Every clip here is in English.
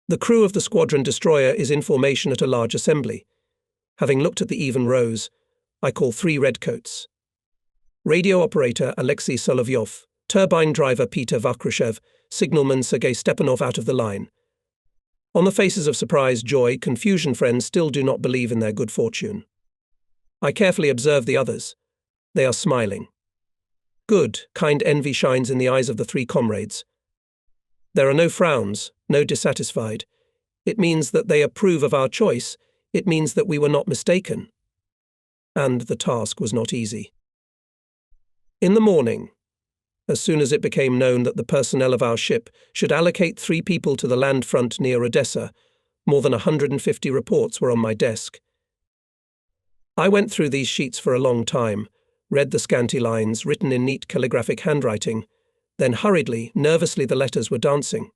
The crew of the squadron destroyer is in formation at a large assembly. Having looked at the even rows, I call 3 redcoats. Radio operator Alexei Solovyov, turbine driver Peter Vakrushev, signalman Sergei Stepanov out of the line. On the faces of surprise, joy, confusion, friends still do not believe in their good fortune. I carefully observe the others. They are smiling. Good, kind envy shines in the eyes of the 3 comrades. There are no frowns, no dissatisfied. It means that they approve of our choice. It means that we were not mistaken. And the task was not easy. In the morning, as soon as it became known that the personnel of our ship should allocate 3 people to the land front near Odessa, more than 150 reports were on my desk. I went through these sheets for a long time, read the scanty lines written in neat calligraphic handwriting, then hurriedly, nervously the letters were dancing.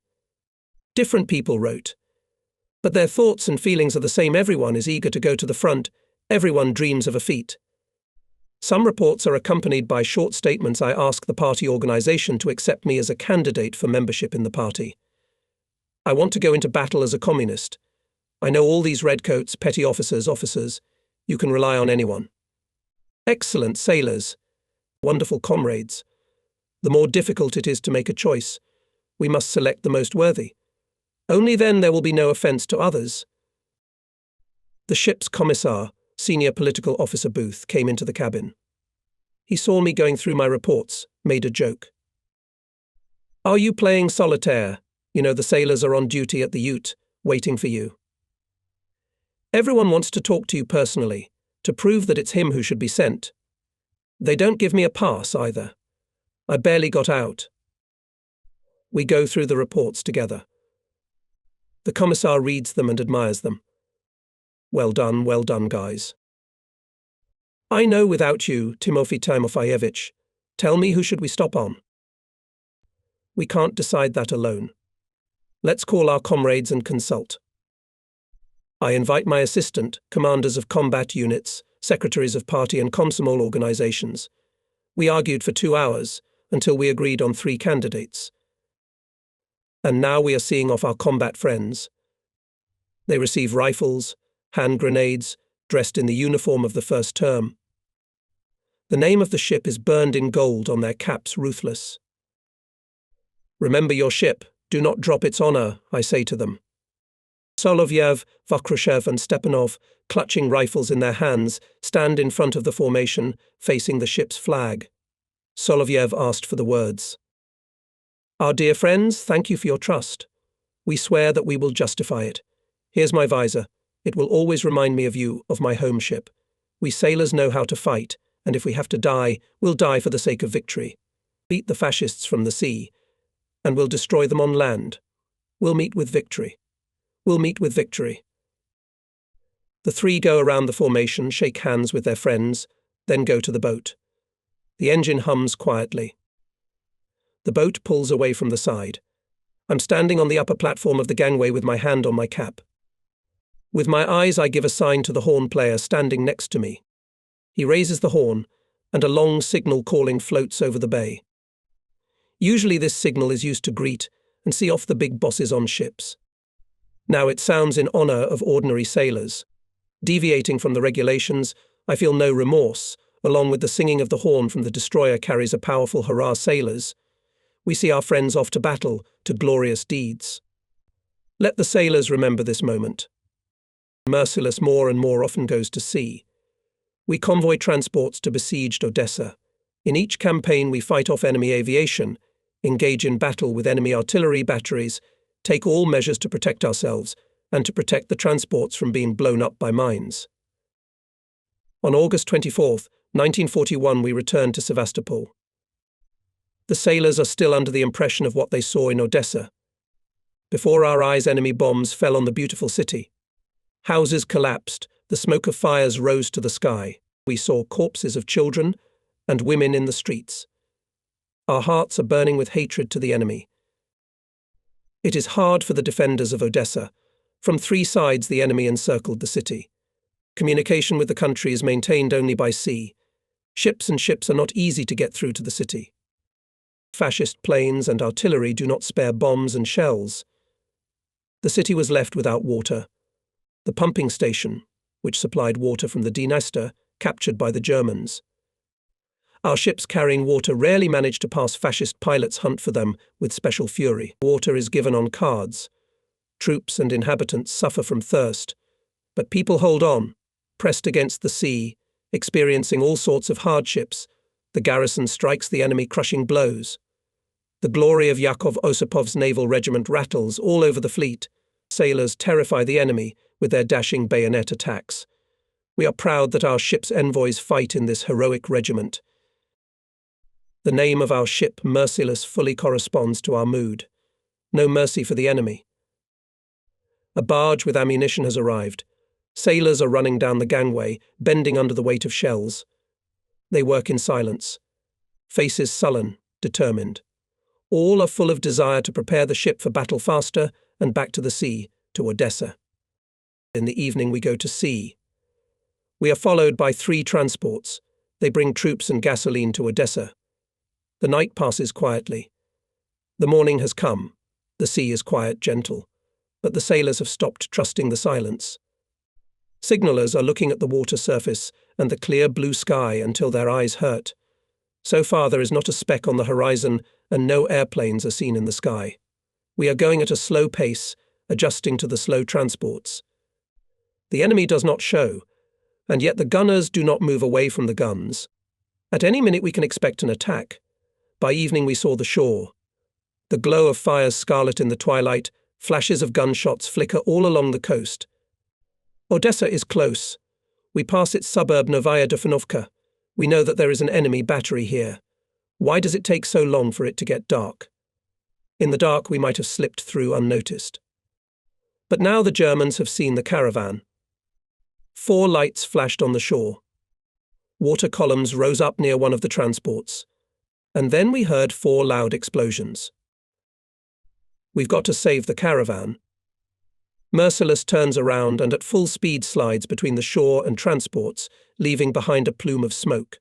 Different people wrote, but their thoughts and feelings are the same. Everyone is eager to go to the front. Everyone dreams of a feat. Some reports are accompanied by short statements. I ask the party organization to accept me as a candidate for membership in the party. I want to go into battle as a communist. I know all these redcoats, petty officers. You can rely on anyone. Excellent sailors, wonderful comrades. The more difficult it is to make a choice, we must select the most worthy. Only then there will be no offense to others. The ship's commissar, senior political officer Booth, came into the cabin. He saw me going through my reports, made a joke. "Are you playing solitaire? You know the sailors are on duty at the Ute, waiting for you. Everyone wants to talk to you personally, to prove that it's him who should be sent. They don't give me a pass either. I barely got out." We go through the reports together. The commissar reads them and admires them. Well done, guys. "I know without you, Timofey Timofeyevich. Tell me, who should we stop on?" "We can't decide that alone. Let's call our comrades and consult." I invite my assistant, commanders of combat units, secretaries of party and Komsomol organizations. We argued for 2 hours, until we agreed on 3 candidates. And now we are seeing off our combat friends. They receive rifles, hand grenades, dressed in the uniform of the first term. The name of the ship is burned in gold on their caps, ruthless. "Remember your ship, do not drop its honor," I say to them. Solovyev, Vakrushev and Stepanov, clutching rifles in their hands, stand in front of the formation, facing the ship's flag. Solovyev asked for the words. "Our dear friends, thank you for your trust. We swear that we will justify it. Here's my visor. It will always remind me of you, of my home ship. We sailors know how to fight, and if we have to die, we'll die for the sake of victory. Beat the fascists from the sea, and we'll destroy them on land. We'll meet with victory. We'll meet with victory." The 3 go around the formation, shake hands with their friends, then go to the boat. The engine hums quietly. The boat pulls away from the side. I'm standing on the upper platform of the gangway with my hand on my cap. With my eyes I give a sign to the horn player standing next to me. He raises the horn, and a long signal calling floats over the bay. Usually this signal is used to greet and see off the big bosses on ships. Now it sounds in honor of ordinary sailors. Deviating from the regulations, I feel no remorse. Along with the singing of the horn from the destroyer carries a powerful hurrah, sailors. We see our friends off to battle, to glorious deeds. Let the sailors remember this moment. Merciless more and more often goes to sea. We convoy transports to besieged Odessa. In each campaign we fight off enemy aviation, engage in battle with enemy artillery batteries, take all measures to protect ourselves and to protect the transports from being blown up by mines. On August 24th, 1941, we returned to Sevastopol. The sailors are still under the impression of what they saw in Odessa. Before our eyes, enemy bombs fell on the beautiful city. Houses collapsed, the smoke of fires rose to the sky. We saw corpses of children and women in the streets. Our hearts are burning with hatred to the enemy. It is hard for the defenders of Odessa. From 3 sides the enemy encircled the city. Communication with the country is maintained only by sea. Ships are not easy to get through to the city. Fascist planes and artillery do not spare bombs and shells. The city was left without water. The pumping station, which supplied water from the Dniester, captured by the Germans. Our ships carrying water rarely manage to pass fascist pilots' hunt for them with special fury. Water is given on cards. Troops and inhabitants suffer from thirst. But people hold on, pressed against the sea, experiencing all sorts of hardships. The garrison strikes the enemy crushing blows. The glory of Yakov Osipov's naval regiment rattles all over the fleet. Sailors terrify the enemy with their dashing bayonet attacks. We are proud that our ship's envoys fight in this heroic regiment. The name of our ship, Merciless, fully corresponds to our mood. No mercy for the enemy. A barge with ammunition has arrived. Sailors are running down the gangway, bending under the weight of shells. They work in silence. Faces sullen, determined. All are full of desire to prepare the ship for battle faster and back to the sea, to Odessa. In the evening we go to sea. We are followed by 3 transports. They bring troops and gasoline to Odessa. The night passes quietly. The morning has come. The sea is quiet, gentle. But the sailors have stopped trusting the silence. Signallers are looking at the water surface and the clear blue sky until their eyes hurt. So far there is not a speck on the horizon and no airplanes are seen in the sky. We are going at a slow pace, adjusting to the slow transports. The enemy does not show, and yet the gunners do not move away from the guns. At any minute we can expect an attack. By evening we saw the shore. The glow of fires scarlet in the twilight, flashes of gunshots flicker all along the coast. Odessa is close. We pass its suburb Novaya Dufanovka. We know that there is an enemy battery here. Why does it take so long for it to get dark? In the dark we might have slipped through unnoticed. But now the Germans have seen the caravan. 4 lights flashed on the shore. Water columns rose up near one of the transports. And then we heard 4 loud explosions. We've got to save the caravan. Merciless turns around and at full speed slides between the shore and transports, leaving behind a plume of smoke.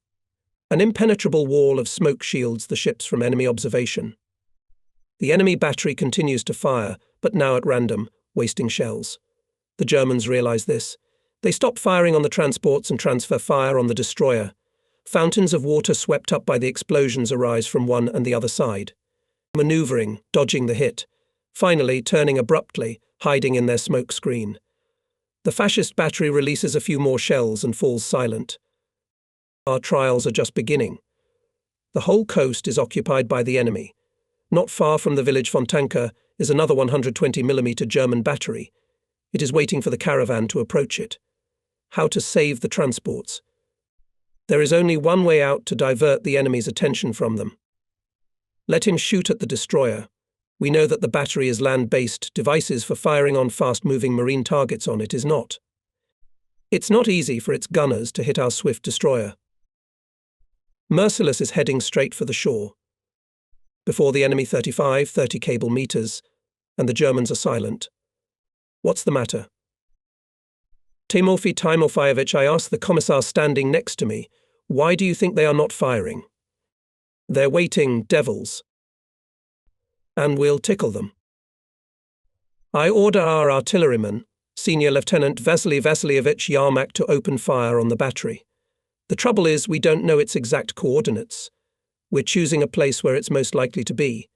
An impenetrable wall of smoke shields the ships from enemy observation. The enemy battery continues to fire, but now at random, wasting shells. The Germans realize this. They stop firing on the transports and transfer fire on the destroyer. Fountains of water swept up by the explosions arise from one and the other side. Maneuvering, dodging the hit. Finally, turning abruptly, hiding in their smoke screen. The fascist battery releases a few more shells and falls silent. Our trials are just beginning. The whole coast is occupied by the enemy. Not far from the village Fontanka is another 120mm German battery. It is waiting for the caravan to approach it. How to save the transports? There is only one way out to divert the enemy's attention from them. Let him shoot at the destroyer. We know that the battery is land-based. Devices for firing on fast-moving marine targets on it is not. It's not easy for its gunners to hit our swift destroyer. Merciless is heading straight for the shore. Before the enemy 30 cable meters, and the Germans are silent. What's the matter? Timofey Timofeyevich, I asked the commissar standing next to me, why do you think they are not firing? They're waiting, devils. And we'll tickle them. I order our artilleryman, Senior Lieutenant Vasily Vasilievich Yarmak, to open fire on the battery. The trouble is we don't know its exact coordinates. We're choosing a place where it's most likely to be.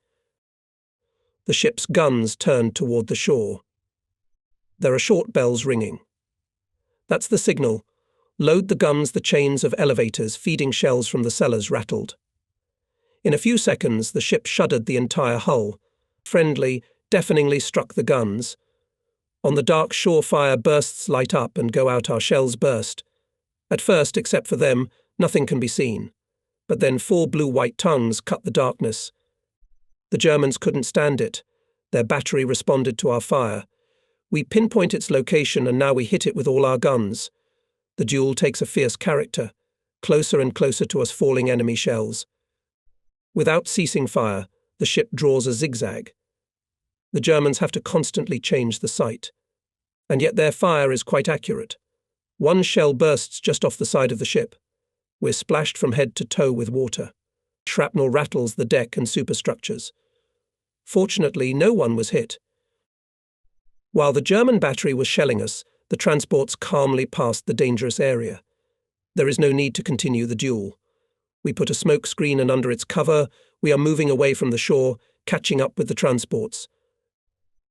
The ship's guns turned toward the shore. There are short bells ringing. That's the signal. Load the guns. The chains of elevators feeding shells from the cellars rattled. In a few seconds, the ship shuddered the entire hull. Friendly, deafeningly struck the guns. On the dark shore, fire bursts light up and go out. Our shells burst. At first, except for them, nothing can be seen. But then 4 blue-white tongues cut the darkness. The Germans couldn't stand it. Their battery responded to our fire. We pinpoint its location and now we hit it with all our guns. The duel takes a fierce character. Closer and closer to us falling enemy shells. Without ceasing fire, the ship draws a zigzag. The Germans have to constantly change the sight. And yet their fire is quite accurate. One shell bursts just off the side of the ship. We're splashed from head to toe with water. Shrapnel rattles the deck and superstructures. Fortunately, no one was hit. While the German battery was shelling us, the transports calmly passed the dangerous area. There is no need to continue the duel. We put a smoke screen, and under its cover, we are moving away from the shore, catching up with the transports.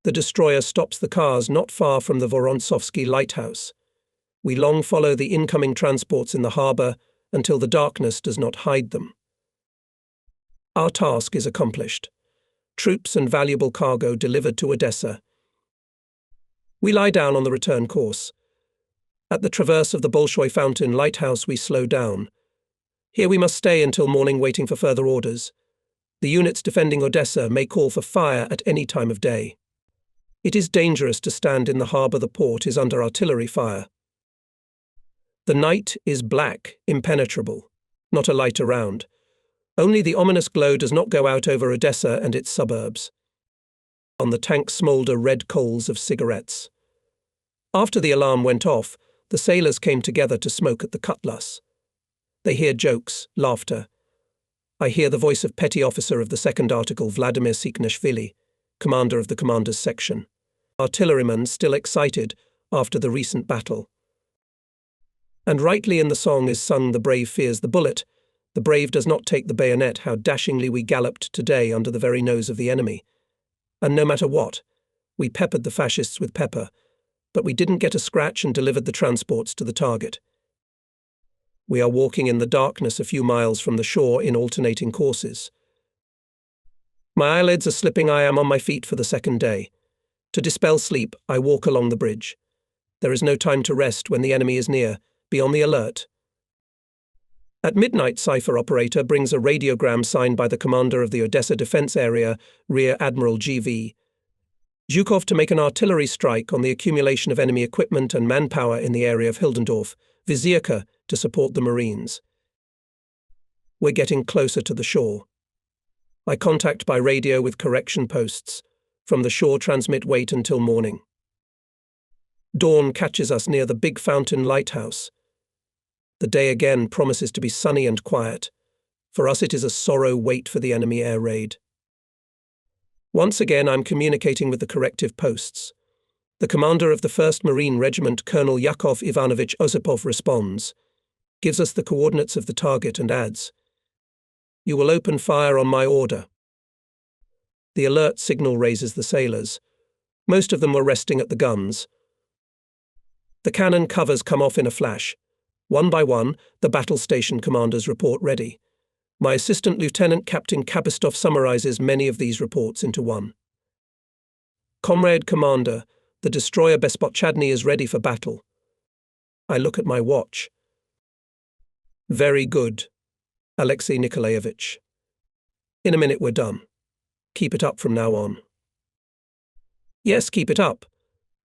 The destroyer stops the cars not far from the Vorontsovsky lighthouse. We long follow the incoming transports in the harbour until the darkness does not hide them. Our task is accomplished. Troops and valuable cargo delivered to Odessa. We lie down on the return course. At the traverse of the Bolshoi Fountain lighthouse, we slow down. Here we must stay until morning, waiting for further orders. The units defending Odessa may call for fire at any time of day. It is dangerous to stand in the harbour. The port is under artillery fire. The night is black, impenetrable. Not a light around. Only the ominous glow does not go out over Odessa and its suburbs. On the tanks smoulder red coals of cigarettes. After the alarm went off, the sailors came together to smoke at the cutlass. They hear jokes, laughter. I hear the voice of Petty Officer of the Second Article Vladimir Siknashvili, commander of the commander's section. Artilleryman still excited after the recent battle. And rightly in the song is sung, "The brave fears the bullet. The brave does not take the bayonet. How dashingly we galloped today under the very nose of the enemy. And no matter what, we peppered the fascists with pepper, but we didn't get a scratch and delivered the transports to the target." We are walking in the darkness a few miles from the shore in alternating courses. My eyelids are slipping. I am on my feet for the second day. To dispel sleep, I walk along the bridge. There is no time to rest when the enemy is near. Be on the alert. At midnight, cipher operator brings a radiogram signed by the commander of the Odessa Defense Area, Rear Admiral G.V. Zhukov, to make an artillery strike on the accumulation of enemy equipment and manpower in the area of Hildendorf, Vizierka, to support the Marines. We're getting closer to the shore. I contact by radio with correction posts. From the shore, transmit wait until morning. Dawn catches us near the Big Fountain lighthouse. The day again promises to be sunny and quiet. For us it is a sorrow wait for the enemy air raid. Once again I'm communicating with the corrective posts. The commander of the 1st Marine Regiment, Colonel Yakov Ivanovich Osipov, responds, gives us the coordinates of the target and adds, "You will open fire on my order." The alert signal raises the sailors. Most of them were resting at the guns. The cannon covers come off in a flash. One by one, the battle station commanders report ready. My assistant Lieutenant Captain Kapistov summarizes many of these reports into one. "Comrade Commander, the destroyer Bespochadny is ready for battle." I look at my watch. "Very good, Alexei Nikolaevich. In a minute we're done. Keep it up from now on." "Yes, keep it up."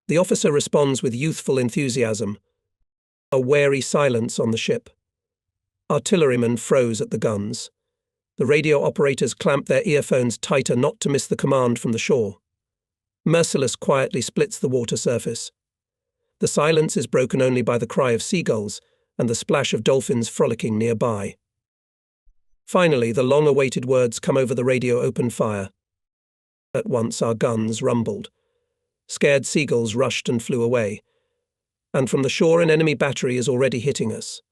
The officer responds with youthful enthusiasm. A wary silence on the ship. Artillerymen froze at the guns. The radio operators clamped their earphones tighter not to miss the command from the shore. Merciless quietly splits the water surface. The silence is broken only by the cry of seagulls and the splash of dolphins frolicking nearby. Finally, the long-awaited words come over the radio: "Open fire." At once our guns rumbled. Scared seagulls rushed and flew away. And from the shore an enemy battery is already hitting us.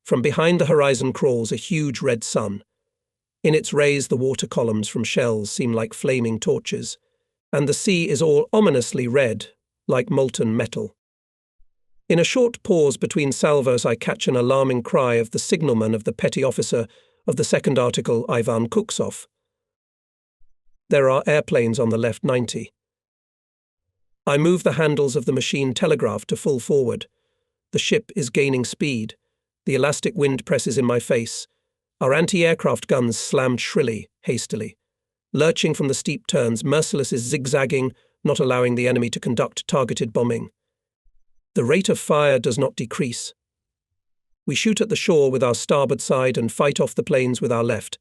From behind the horizon crawls a huge red sun. In its rays the water columns from shells seem like flaming torches, and the sea is all ominously red, like molten metal. In a short pause between salvos I catch an alarming cry of the signalman of the petty officer of the second article, Ivan Kuksov. There are airplanes on the left 90. I move the handles of the machine telegraph to full forward. The ship is gaining speed. The elastic wind presses in my face. Our anti-aircraft guns slammed shrilly, hastily. Lurching from the steep turns, Merciless is zigzagging, not allowing the enemy to conduct targeted bombing. The rate of fire does not decrease. We shoot at the shore with our starboard side and fight off the planes with our left.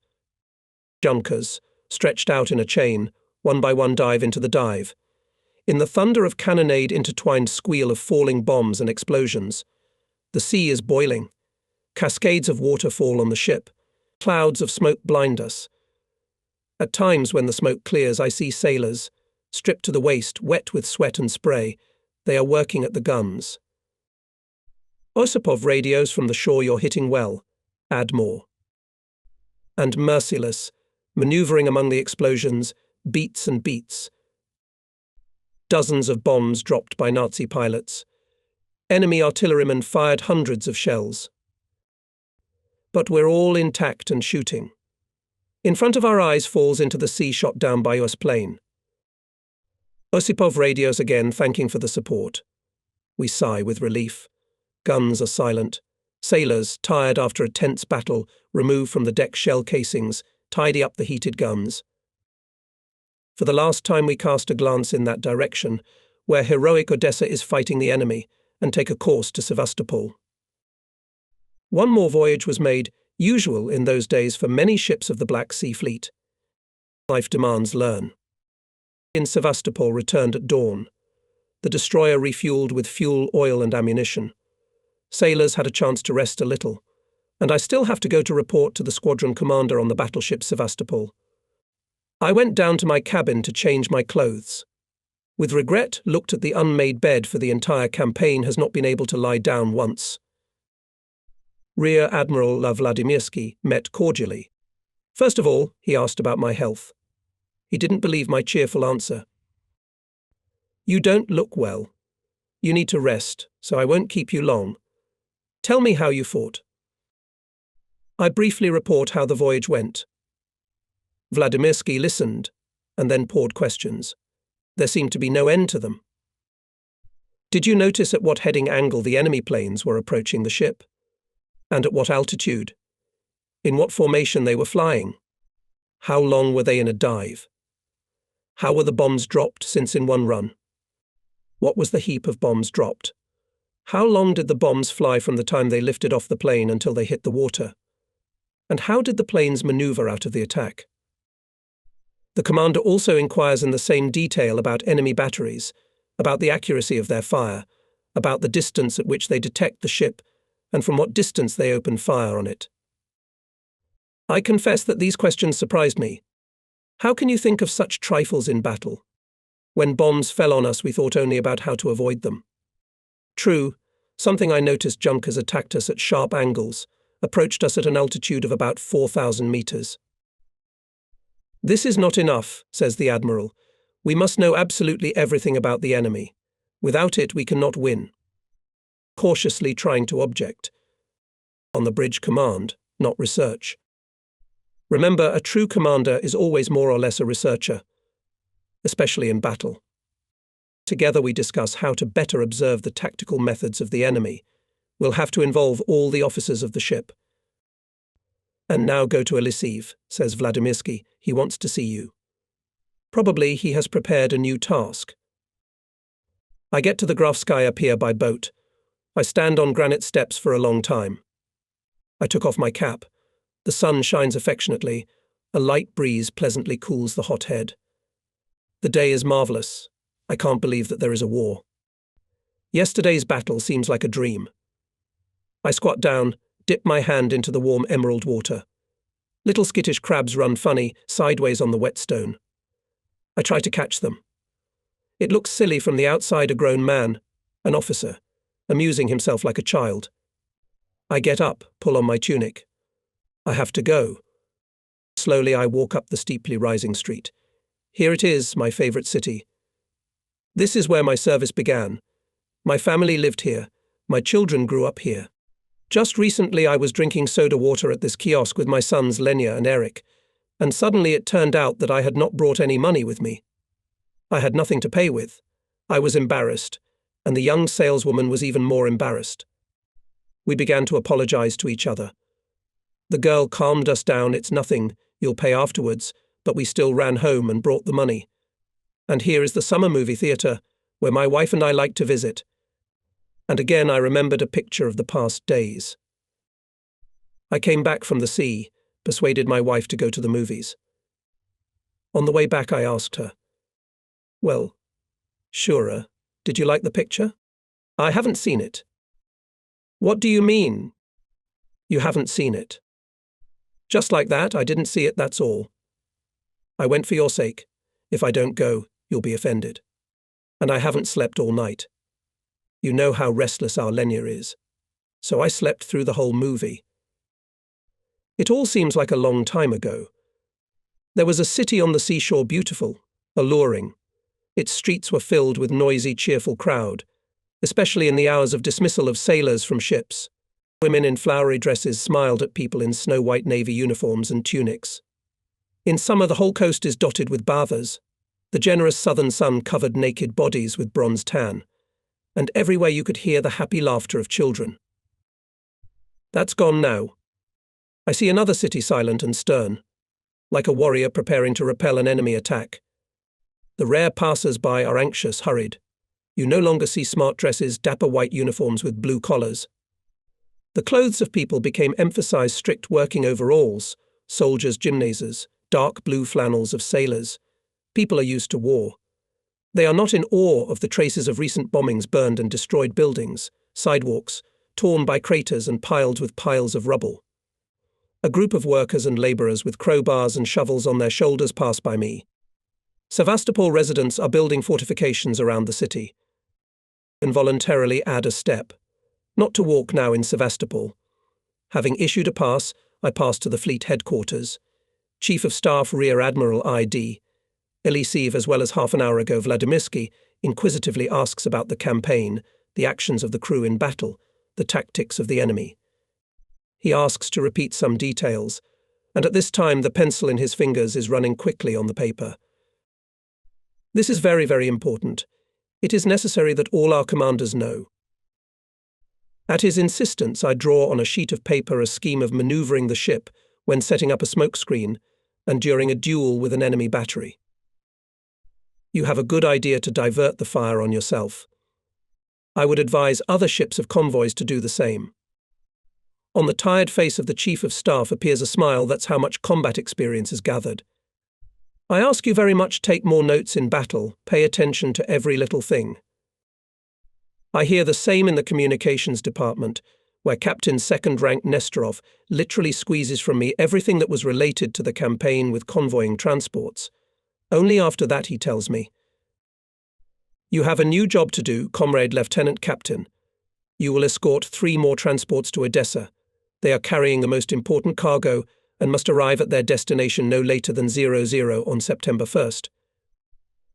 Junkers, stretched out in a chain, one by one dive into the dive. In the thunder of cannonade, intertwined squeal of falling bombs and explosions. The sea is boiling. Cascades of water fall on the ship. Clouds of smoke blind us. At times when the smoke clears, I see sailors, stripped to the waist, wet with sweat and spray. They are working at the guns. Osipov radios from the shore, you're hitting well. Add more. And merciless, maneuvering among the explosions, beats and beats. Dozens of bombs dropped by Nazi pilots. Enemy artillerymen fired hundreds of shells. But we're all intact and shooting. In front of our eyes falls into the sea, shot down by US plane. Osipov radios again, thanking for the support. We sigh with relief. Guns are silent. Sailors, tired after a tense battle, remove from the deck shell casings, tidy up the heated guns. For the last time we cast a glance in that direction, where heroic Odessa is fighting the enemy, and take a course to Sevastopol. One more voyage was made, usual in those days for many ships of the Black Sea Fleet. Life demands learn. In Sevastopol returned at dawn. The destroyer refueled with fuel, oil and ammunition. Sailors had a chance to rest a little, and I still have to go to report to the squadron commander on the battleship Sevastopol. I went down to my cabin to change my clothes. With regret, looked at the unmade bed for the entire campaign, has not been able to lie down once. Rear Admiral Vladimirsky met cordially. First of all, he asked about my health. He didn't believe my cheerful answer. You don't look well. You need to rest, so I won't keep you long. Tell me how you fought. I briefly report how the voyage went. Vladimirsky listened, and then poured questions. There seemed to be no end to them. Did you notice at what heading angle the enemy planes were approaching the ship? And at what altitude? In what formation they were flying? How long were they in a dive? How were the bombs dropped since in one run? What was the heap of bombs dropped? How long did the bombs fly from the time they lifted off the plane until they hit the water? And how did the planes maneuver out of the attack? The commander also inquires in the same detail about enemy batteries, about the accuracy of their fire, about the distance at which they detect the ship, and from what distance they open fire on it. I confess that these questions surprised me. How can you think of such trifles in battle? When bombs fell on us, we thought only about how to avoid them. True, something I noticed, Junkers attacked us at sharp angles, approached us at an altitude of about 4,000 meters. This is not enough, says the Admiral. We must know absolutely everything about the enemy. Without it, we cannot win. Cautiously trying to object. On the bridge, command, not research. Remember, a true commander is always more or less a researcher, especially in battle. Together we discuss how to better observe the tactical methods of the enemy. We'll have to involve all the officers of the ship. And now go to Elisiv, says Vladimirsky. He wants to see you. Probably he has prepared a new task. I get to the Grafskaya pier by boat. I stand on granite steps for a long time. I took off my cap. The sun shines affectionately. A light breeze pleasantly cools the hot head. The day is marvelous. I can't believe that there is a war. Yesterday's battle seems like a dream. I squat down, dip my hand into the warm emerald water. Little skittish crabs run funny, sideways on the wet stone. I try to catch them. It looks silly from the outside, a grown man, an officer, amusing himself like a child. I get up, pull on my tunic. I have to go. Slowly I walk up the steeply rising street. Here it is, my favorite city. This is where my service began. My family lived here. My children grew up here. Just recently I was drinking soda water at this kiosk with my sons Lenya and Eric, and suddenly it turned out that I had not brought any money with me. I had nothing to pay with. I was embarrassed, and the young saleswoman was even more embarrassed. We began to apologize to each other. The girl calmed us down. It's nothing, you'll pay afterwards, but we still ran home and brought the money. And here is the summer movie theatre, where my wife and I like to visit. And again I remembered a picture of the past days. I came back from the sea, persuaded my wife to go to the movies. On the way back I asked her, "Well, Shura, did you like the picture?" "I haven't seen it." "What do you mean? You haven't seen it?" "Just like that, I didn't see it, that's all. I went for your sake. If I don't go, you'll be offended. And I haven't slept all night. You know how restless our Lenya is. So I slept through the whole movie. It all seems like a long time ago. There was a city on the seashore, beautiful, alluring. Its streets were filled with noisy, cheerful crowd, especially in the hours of dismissal of sailors from ships. Women in flowery dresses smiled at people in snow-white navy uniforms and tunics. In summer, the whole coast is dotted with bathers. The generous southern sun covered naked bodies with bronze tan, and everywhere you could hear the happy laughter of children. That's gone now. I see another city silent and stern, like a warrior preparing to repel an enemy attack. The rare passers-by are anxious, hurried. You no longer see smart dresses, dapper white uniforms with blue collars. The clothes of people became emphasized strict working overalls, soldiers' gymnasies, dark blue flannels of sailors. People are used to war. They are not in awe of the traces of recent bombings, burned and destroyed buildings, sidewalks, torn by craters and piled with piles of rubble. A group of workers and laborers with crowbars and shovels on their shoulders pass by me. Sevastopol residents are building fortifications around the city. Involuntarily add a step. Not to walk now in Sevastopol. Having issued a pass, I pass to the fleet headquarters. Chief of Staff Rear Admiral I.D. Elisiv, as well as half an hour ago Vladimirsky, inquisitively asks about the campaign, the actions of the crew in battle, the tactics of the enemy. He asks to repeat some details, and at this time the pencil in his fingers is running quickly on the paper. This is very, very important. It is necessary that all our commanders know. At his insistence, I draw on a sheet of paper a scheme of maneuvering the ship when setting up a smokescreen and during a duel with an enemy battery. You have a good idea to divert the fire on yourself. I would advise other ships of convoys to do the same. On the tired face of the Chief of Staff appears a smile. That's how much combat experience is gathered. I ask you very much, take more notes in battle, pay attention to every little thing. I hear the same in the communications department, where Captain Second Rank Nestorov literally squeezes from me everything that was related to the campaign with convoying transports. Only after that he tells me, "You have a new job to do, Comrade Lieutenant Captain. You will escort 3 more transports to Odessa. They are carrying the most important cargo and must arrive at their destination no later than 00 on September 1st.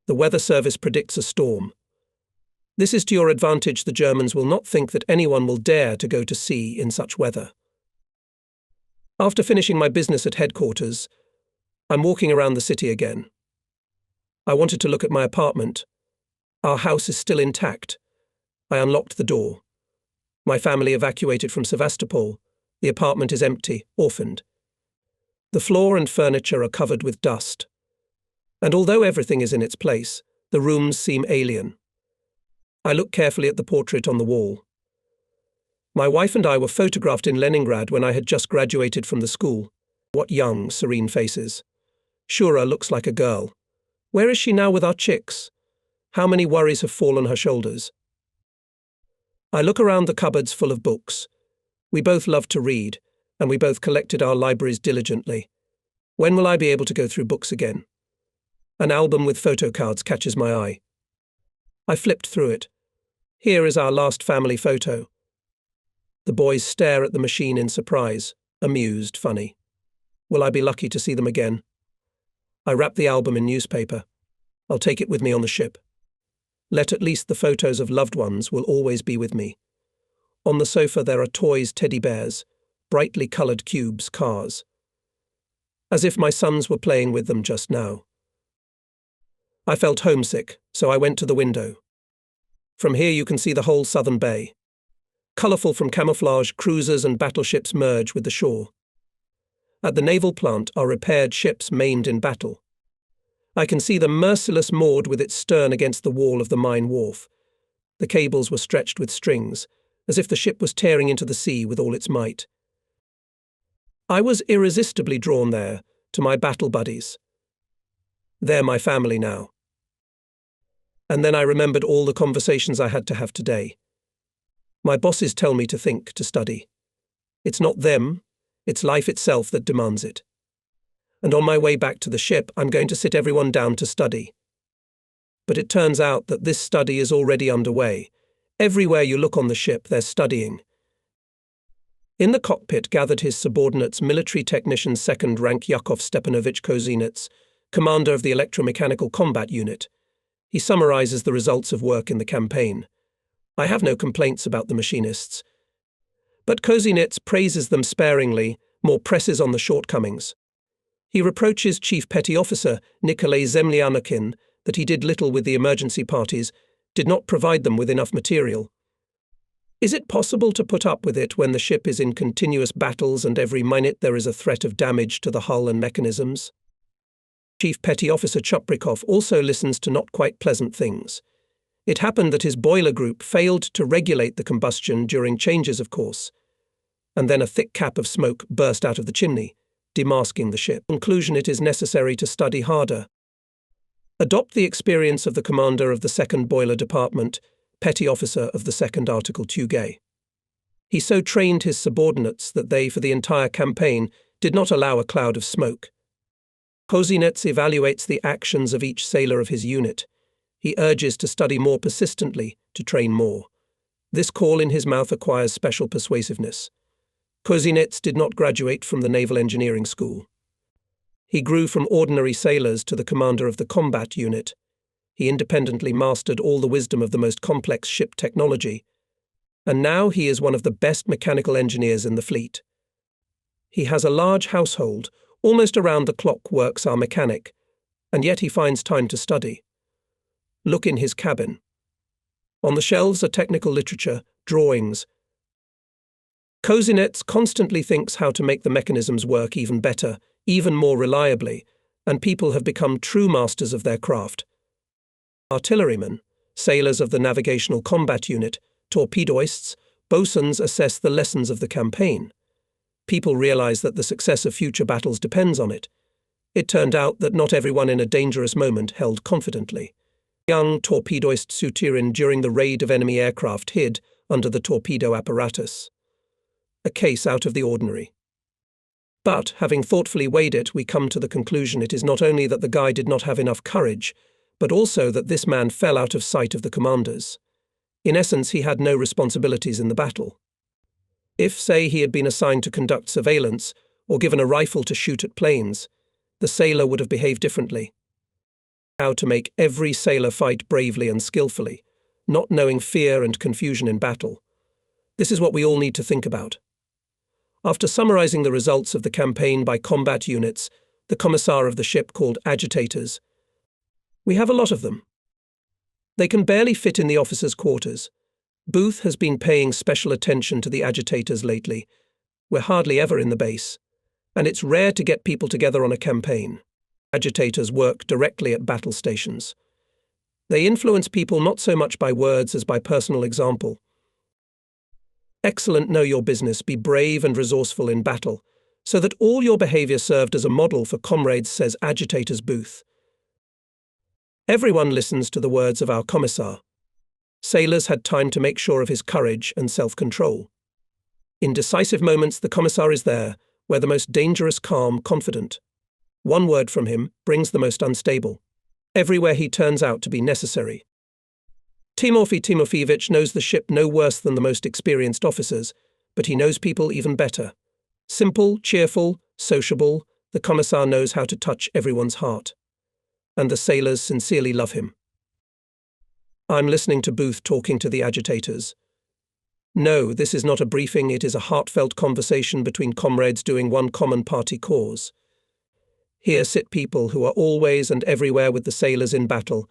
The weather service predicts a storm. This is to your advantage. The Germans will not think that anyone will dare to go to sea in such weather." After finishing my business at headquarters, I'm walking around the city again. I wanted to look at my apartment. Our house is still intact. I unlocked the door. My family evacuated from Sevastopol. The apartment is empty, orphaned. The floor and furniture are covered with dust. And although everything is in its place, the rooms seem alien. I look carefully at the portrait on the wall. My wife and I were photographed in Leningrad when I had just graduated from the school. What young, serene faces. Shura looks like a girl. Where is she now with our chicks? How many worries have fallen on her shoulders? I look around the cupboards full of books. We both love to read, and we both collected our libraries diligently. When will I be able to go through books again? An album with photo cards catches my eye. I flipped through it. Here is our last family photo. The boys stare at the machine in surprise, amused, funny. Will I be lucky to see them again? I wrap the album in newspaper. I'll take it with me on the ship. Let at least the photos of loved ones will always be with me. On the sofa there are toys, teddy bears, brightly coloured cubes, cars. As if my sons were playing with them just now. I felt homesick, so I went to the window. From here you can see the whole southern bay. Colourful from camouflage, cruisers and battleships merge with the shore. At the naval plant are repaired ships maimed in battle. I can see the Merciless moored with its stern against the wall of the mine wharf. The cables were stretched with strings, as if the ship was tearing into the sea with all its might. I was irresistibly drawn there, to my battle buddies. They're my family now. And then I remembered all the conversations I had to have today. My bosses tell me to think, to study. It's not them, it's life itself that demands it. And on my way back to the ship, I'm going to sit everyone down to study. But it turns out that this study is already underway. Everywhere you look on the ship, they're studying. In the cockpit gathered his subordinates, military technician second rank Yakov Stepanovich Kozinets, commander of the electromechanical combat unit. He summarizes the results of work in the campaign. I have no complaints about the machinists. But Kozinets praises them sparingly, more presses on the shortcomings. He reproaches Chief Petty Officer Nikolai Zemlyanukin that he did little with the emergency parties, did not provide them with enough material. Is it possible to put up with it when the ship is in continuous battles and every minute there is a threat of damage to the hull and mechanisms? Chief Petty Officer Chuprikov also listens to not quite pleasant things. It happened that his boiler group failed to regulate the combustion during changes of course, and then a thick cap of smoke burst out of the chimney, demasking the ship. Conclusion: it is necessary to study harder. Adopt the experience of the commander of the 2nd Boiler Department, Petty Officer of the 2nd Article Tugay. He so trained his subordinates that they, for the entire campaign, did not allow a cloud of smoke. Kozinets evaluates the actions of each sailor of his unit. He urges to study more persistently, to train more. This call in his mouth acquires special persuasiveness. Kozinets did not graduate from the Naval Engineering School. He grew from ordinary sailors to the commander of the combat unit. He independently mastered all the wisdom of the most complex ship technology, and now he is one of the best mechanical engineers in the fleet. He has a large household, almost around the clock works our mechanic, and yet he finds time to study. Look in his cabin. On the shelves are technical literature, drawings. Kozinets constantly thinks how to make the mechanisms work even better, even more reliably, and people have become true masters of their craft. Artillerymen, sailors of the Navigational Combat Unit, torpedoists, bosuns assess the lessons of the campaign. People realize that the success of future battles depends on it. It turned out that not everyone in a dangerous moment held confidently. Young torpedoist Suturin during the raid of enemy aircraft hid under the torpedo apparatus. A case out of the ordinary. But, having thoughtfully weighed it, we come to the conclusion it is not only that the guy did not have enough courage, but also that this man fell out of sight of the commanders. In essence, he had no responsibilities in the battle. If, say, he had been assigned to conduct surveillance, or given a rifle to shoot at planes, the sailor would have behaved differently. How to make every sailor fight bravely and skillfully, not knowing fear and confusion in battle. This is what we all need to think about. After summarizing the results of the campaign by combat units, the commissar of the ship called agitators, we have a lot of them. They can barely fit in the officers' quarters. Booth has been paying special attention to the agitators lately. We're hardly ever in the base, and it's rare to get people together on a campaign. Agitators work directly at battle stations. They influence people not so much by words as by personal example. Excellent, know your business, be brave and resourceful in battle, so that all your behavior served as a model for comrades, says agitators Booth. Everyone listens to the words of our commissar. Sailors had time to make sure of his courage and self-control. In decisive moments, the commissar is there, where the most dangerous, calm, confident. One word from him brings the most unstable. Everywhere he turns out to be necessary. Timofey Timofeyevich knows the ship no worse than the most experienced officers, but he knows people even better. Simple, cheerful, sociable, the commissar knows how to touch everyone's heart. And the sailors sincerely love him. I'm listening to Booth talking to the agitators. No, this is not a briefing, it is a heartfelt conversation between comrades doing one common party cause. Here sit people who are always and everywhere with the sailors in battle,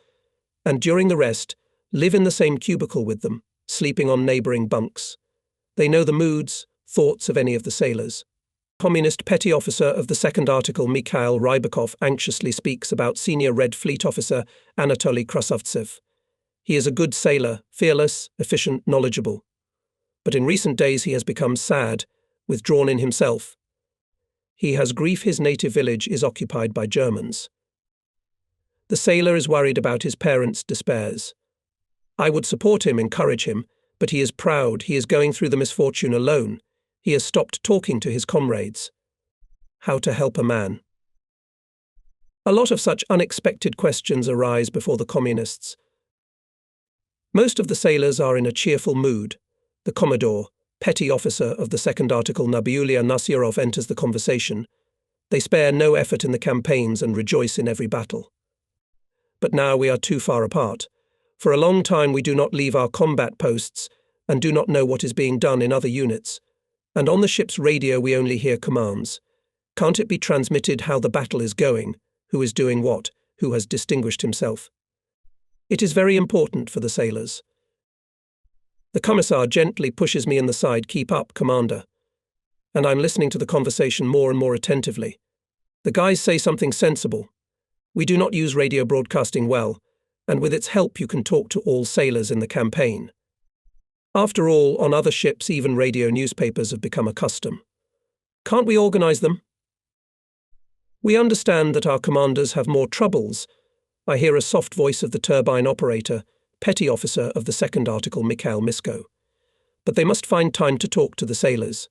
and during the rest, live in the same cubicle with them, sleeping on neighboring bunks. They know the moods, thoughts of any of the sailors. Communist petty officer of the 2nd Article Mikhail Rybakov anxiously speaks about senior Red Fleet officer Anatoly Krasovtsev. He is a good sailor, fearless, efficient, knowledgeable. But in recent days he has become sad, withdrawn in himself. He has grief his native village is occupied by Germans. The sailor is worried about his parents' despairs. I would support him, encourage him, but he is proud, he is going through the misfortune alone. He has stopped talking to his comrades. How to help a man. A lot of such unexpected questions arise before the communists. Most of the sailors are in a cheerful mood. The Commodore, petty officer of the second article Nabiulia Nasirov, enters the conversation. They spare no effort in the campaigns and rejoice in every battle. But now we are too far apart. For a long time we do not leave our combat posts and do not know what is being done in other units. And on the ship's radio we only hear commands. Can't it be transmitted how the battle is going, who is doing what, who has distinguished himself? It is very important for the sailors. The commissar gently pushes me in the side. Keep up, Commander. And I'm listening to the conversation more and more attentively. The guys say something sensible. We do not use radio broadcasting well, and with its help you can talk to all sailors in the campaign. After all, on other ships even radio newspapers have become a custom. Can't we organize them? We understand that our commanders have more troubles. I hear a soft voice of the turbine operator, petty officer of the second article Mikhail Misko. But they must find time to talk to the sailors.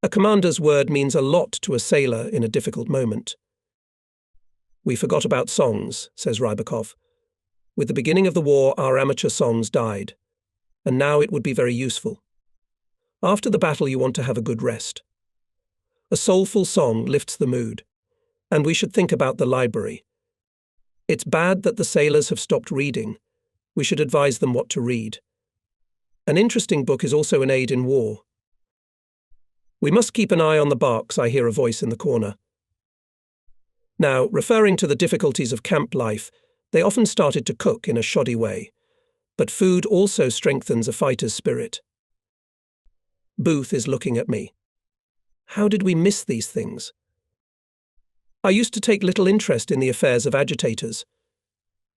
A commander's word means a lot to a sailor in a difficult moment. We forgot about songs, says Rybakov. With the beginning of the war, our amateur songs died. And now it would be very useful. After the battle you want to have a good rest. A soulful song lifts the mood. And we should think about the library. It's bad that the sailors have stopped reading. We should advise them what to read. An interesting book is also an aid in war. We must keep an eye on the barks, I hear a voice in the corner. Now, referring to the difficulties of camp life, they often started to cook in a shoddy way. But food also strengthens a fighter's spirit. Booth is looking at me. How did we miss these things? I used to take little interest in the affairs of agitators.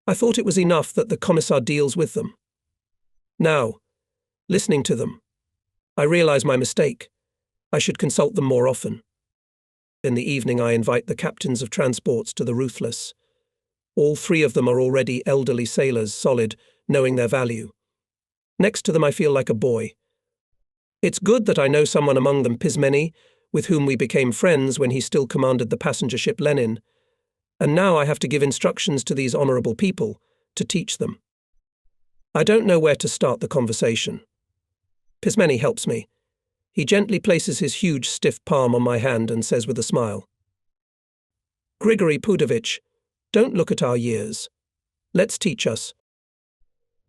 I thought it was enough that the commissar deals with them. Now, listening to them, I realize my mistake. I should consult them more often. In the evening I invite the captains of transports to the Ruthless. All three of them are already elderly sailors, solid, knowing their value. Next to them I feel like a boy. It's good that I know someone among them, Pismeni, with whom we became friends when he still commanded the passenger ship Lenin. And now I have to give instructions to these honourable people, to teach them. I don't know where to start the conversation. Pismeni helps me. He gently places his huge stiff palm on my hand and says with a smile, Grigory Pudovich, don't look at our years. Let's teach us.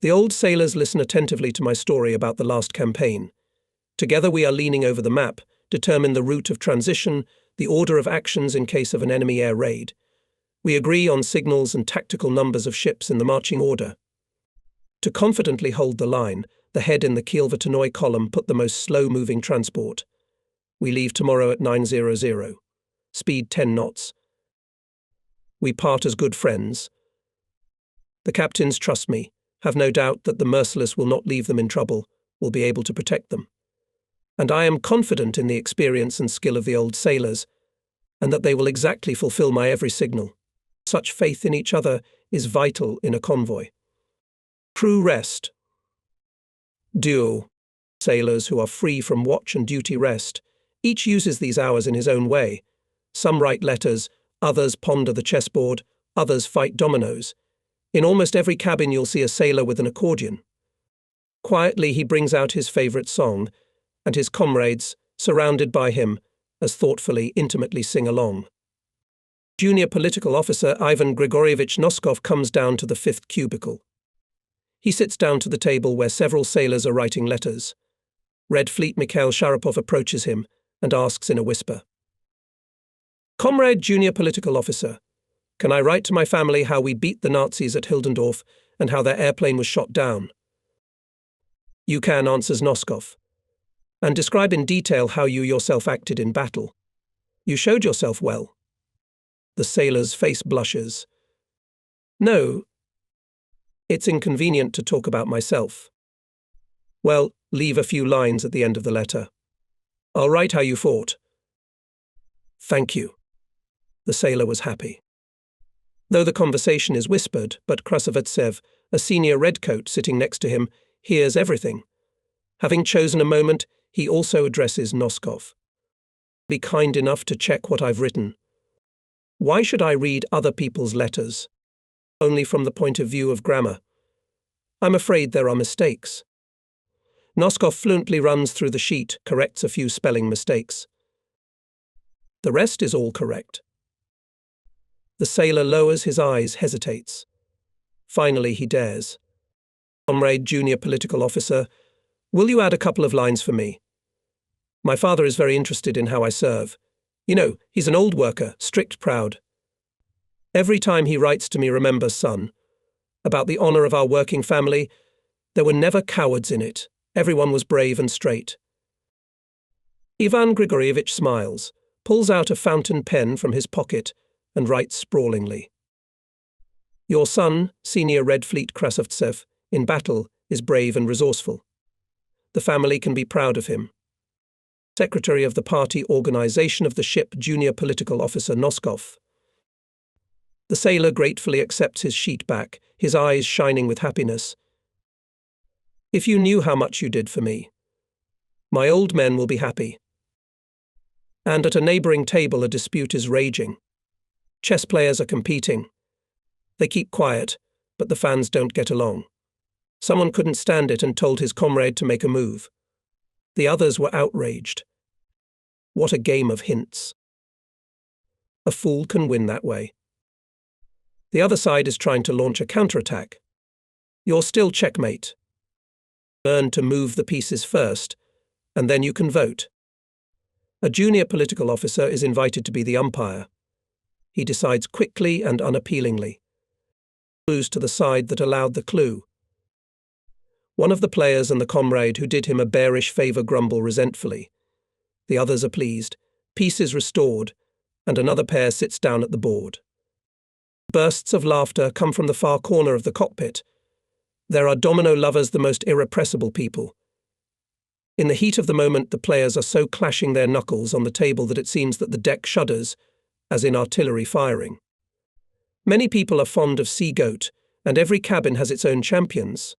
The old sailors listen attentively to my story about the last campaign. Together we are leaning over the map, determine the route of transition, the order of actions in case of an enemy air raid. We agree on signals and tactical numbers of ships in the marching order. To confidently hold the line, the head in the Kielvatanoy column put the most slow-moving transport. We leave tomorrow at 9:00. Speed 10 knots. We part as good friends. The captains trust me, have no doubt that the merciless will not leave them in trouble, will be able to protect them. And I am confident in the experience and skill of the old sailors, and that they will exactly fulfill my every signal. Such faith in each other is vital in a convoy. Crew rest. Duo. Sailors who are free from watch and duty rest. Each uses these hours in his own way. Some write letters, others ponder the chessboard, others fight dominoes. In almost every cabin you'll see a sailor with an accordion. Quietly he brings out his favourite song, and his comrades, surrounded by him, as thoughtfully, intimately sing along. Junior political officer Ivan Grigorievich Noskov comes down to the 5th cubicle. He sits down to the table where several sailors are writing letters. Red Fleet Mikhail Sharapov approaches him and asks in a whisper, Comrade Junior Political Officer, can I write to my family how we beat the Nazis at Hildendorf and how their airplane was shot down? You can, answers Noskov, and describe in detail how you yourself acted in battle. You showed yourself well. The sailor's face blushes. No, it's inconvenient to talk about myself. Well, leave a few lines at the end of the letter. I'll write how you fought. Thank you. The sailor was happy. Though the conversation is whispered, but Krasavetsev, a senior redcoat sitting next to him, hears everything. Having chosen a moment, he also addresses Noskov. Be kind enough to check what I've written. Why should I read other people's letters? Only from the point of view of grammar. I'm afraid there are mistakes. Noskov fluently runs through the sheet, corrects a few spelling mistakes. The rest is all correct. The sailor lowers his eyes, hesitates. Finally, he dares. Comrade Junior Political Officer, will you add a couple of lines for me? My father is very interested in how I serve. You know, he's an old worker, strict, proud. Every time he writes to me, remember, son, about the honor of our working family, there were never cowards in it. Everyone was brave and straight. Ivan Grigorievich smiles, pulls out a fountain pen from his pocket, and writes sprawlingly. Your son, Senior Red Fleet Krasovtsev, in battle, is brave and resourceful. The family can be proud of him. Secretary of the Party Organization of the Ship, Junior Political Officer Noskov. The sailor gratefully accepts his sheet back, his eyes shining with happiness. If you knew how much you did for me. My old men will be happy. And at a neighboring table a dispute is raging. Chess players are competing. They keep quiet, but the fans don't get along. Someone couldn't stand it and told his comrade to make a move. The others were outraged. What a game of hints. A fool can win that way. The other side is trying to launch a counterattack. You're still checkmate. Learn to move the pieces first, and then you can vote. A junior political officer is invited to be the umpire. He decides quickly and unappealingly. Clues to the side that allowed the clue. One of the players and the comrade who did him a bearish favor grumble resentfully. The others are pleased. Peace is restored, and another pair sits down at the board. Bursts of laughter come from the far corner of the cockpit. There are domino lovers, the most irrepressible people. In the heat of the moment, the players are so clashing their knuckles on the table that it seems that the deck shudders, as in artillery firing. Many people are fond of Sea Goat, and every cabin has its own champions.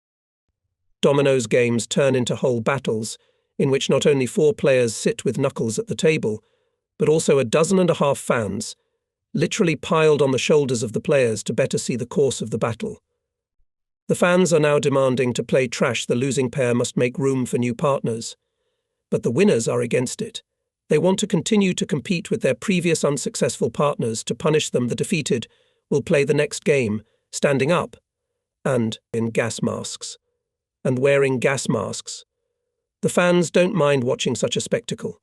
Dominoes games turn into whole battles, in which not only 4 players sit with knuckles at the table, but also 12 fans, literally piled on the shoulders of the players to better see the course of the battle. The fans are now demanding to play trash. The losing pair must make room for new partners. But the winners are against it. They want to continue to compete with their previous unsuccessful partners. To punish them, the defeated will play the next game, standing up, and in gas masks. And wearing gas masks. The fans don't mind watching such a spectacle.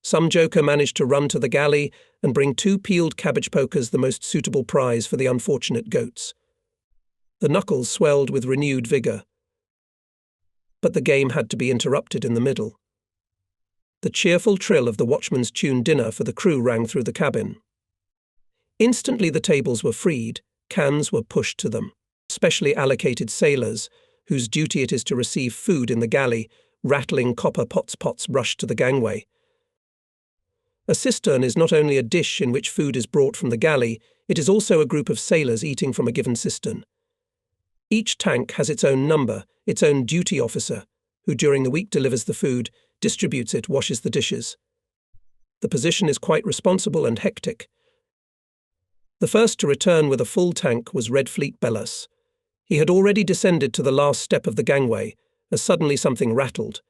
Some joker managed to run to the galley and bring 2 peeled cabbage pokers, the most suitable prize for the unfortunate goats. The knuckles swelled with renewed vigor. But the game had to be interrupted in the middle. The cheerful trill of the watchman's tune dinner for the crew rang through the cabin. Instantly the tables were freed, cans were pushed to them. Specially allocated sailors, whose duty it is to receive food in the galley, rattling copper pots rushed to the gangway. A cistern is not only a dish in which food is brought from the galley, it is also a group of sailors eating from a given cistern. Each tank has its own number, its own duty officer, who during the week delivers the food, distributes it, washes the dishes. The position is quite responsible and hectic. The first to return with a full tank was Red Fleet Belas. He had already descended to the last step of the gangway, as suddenly something rattled.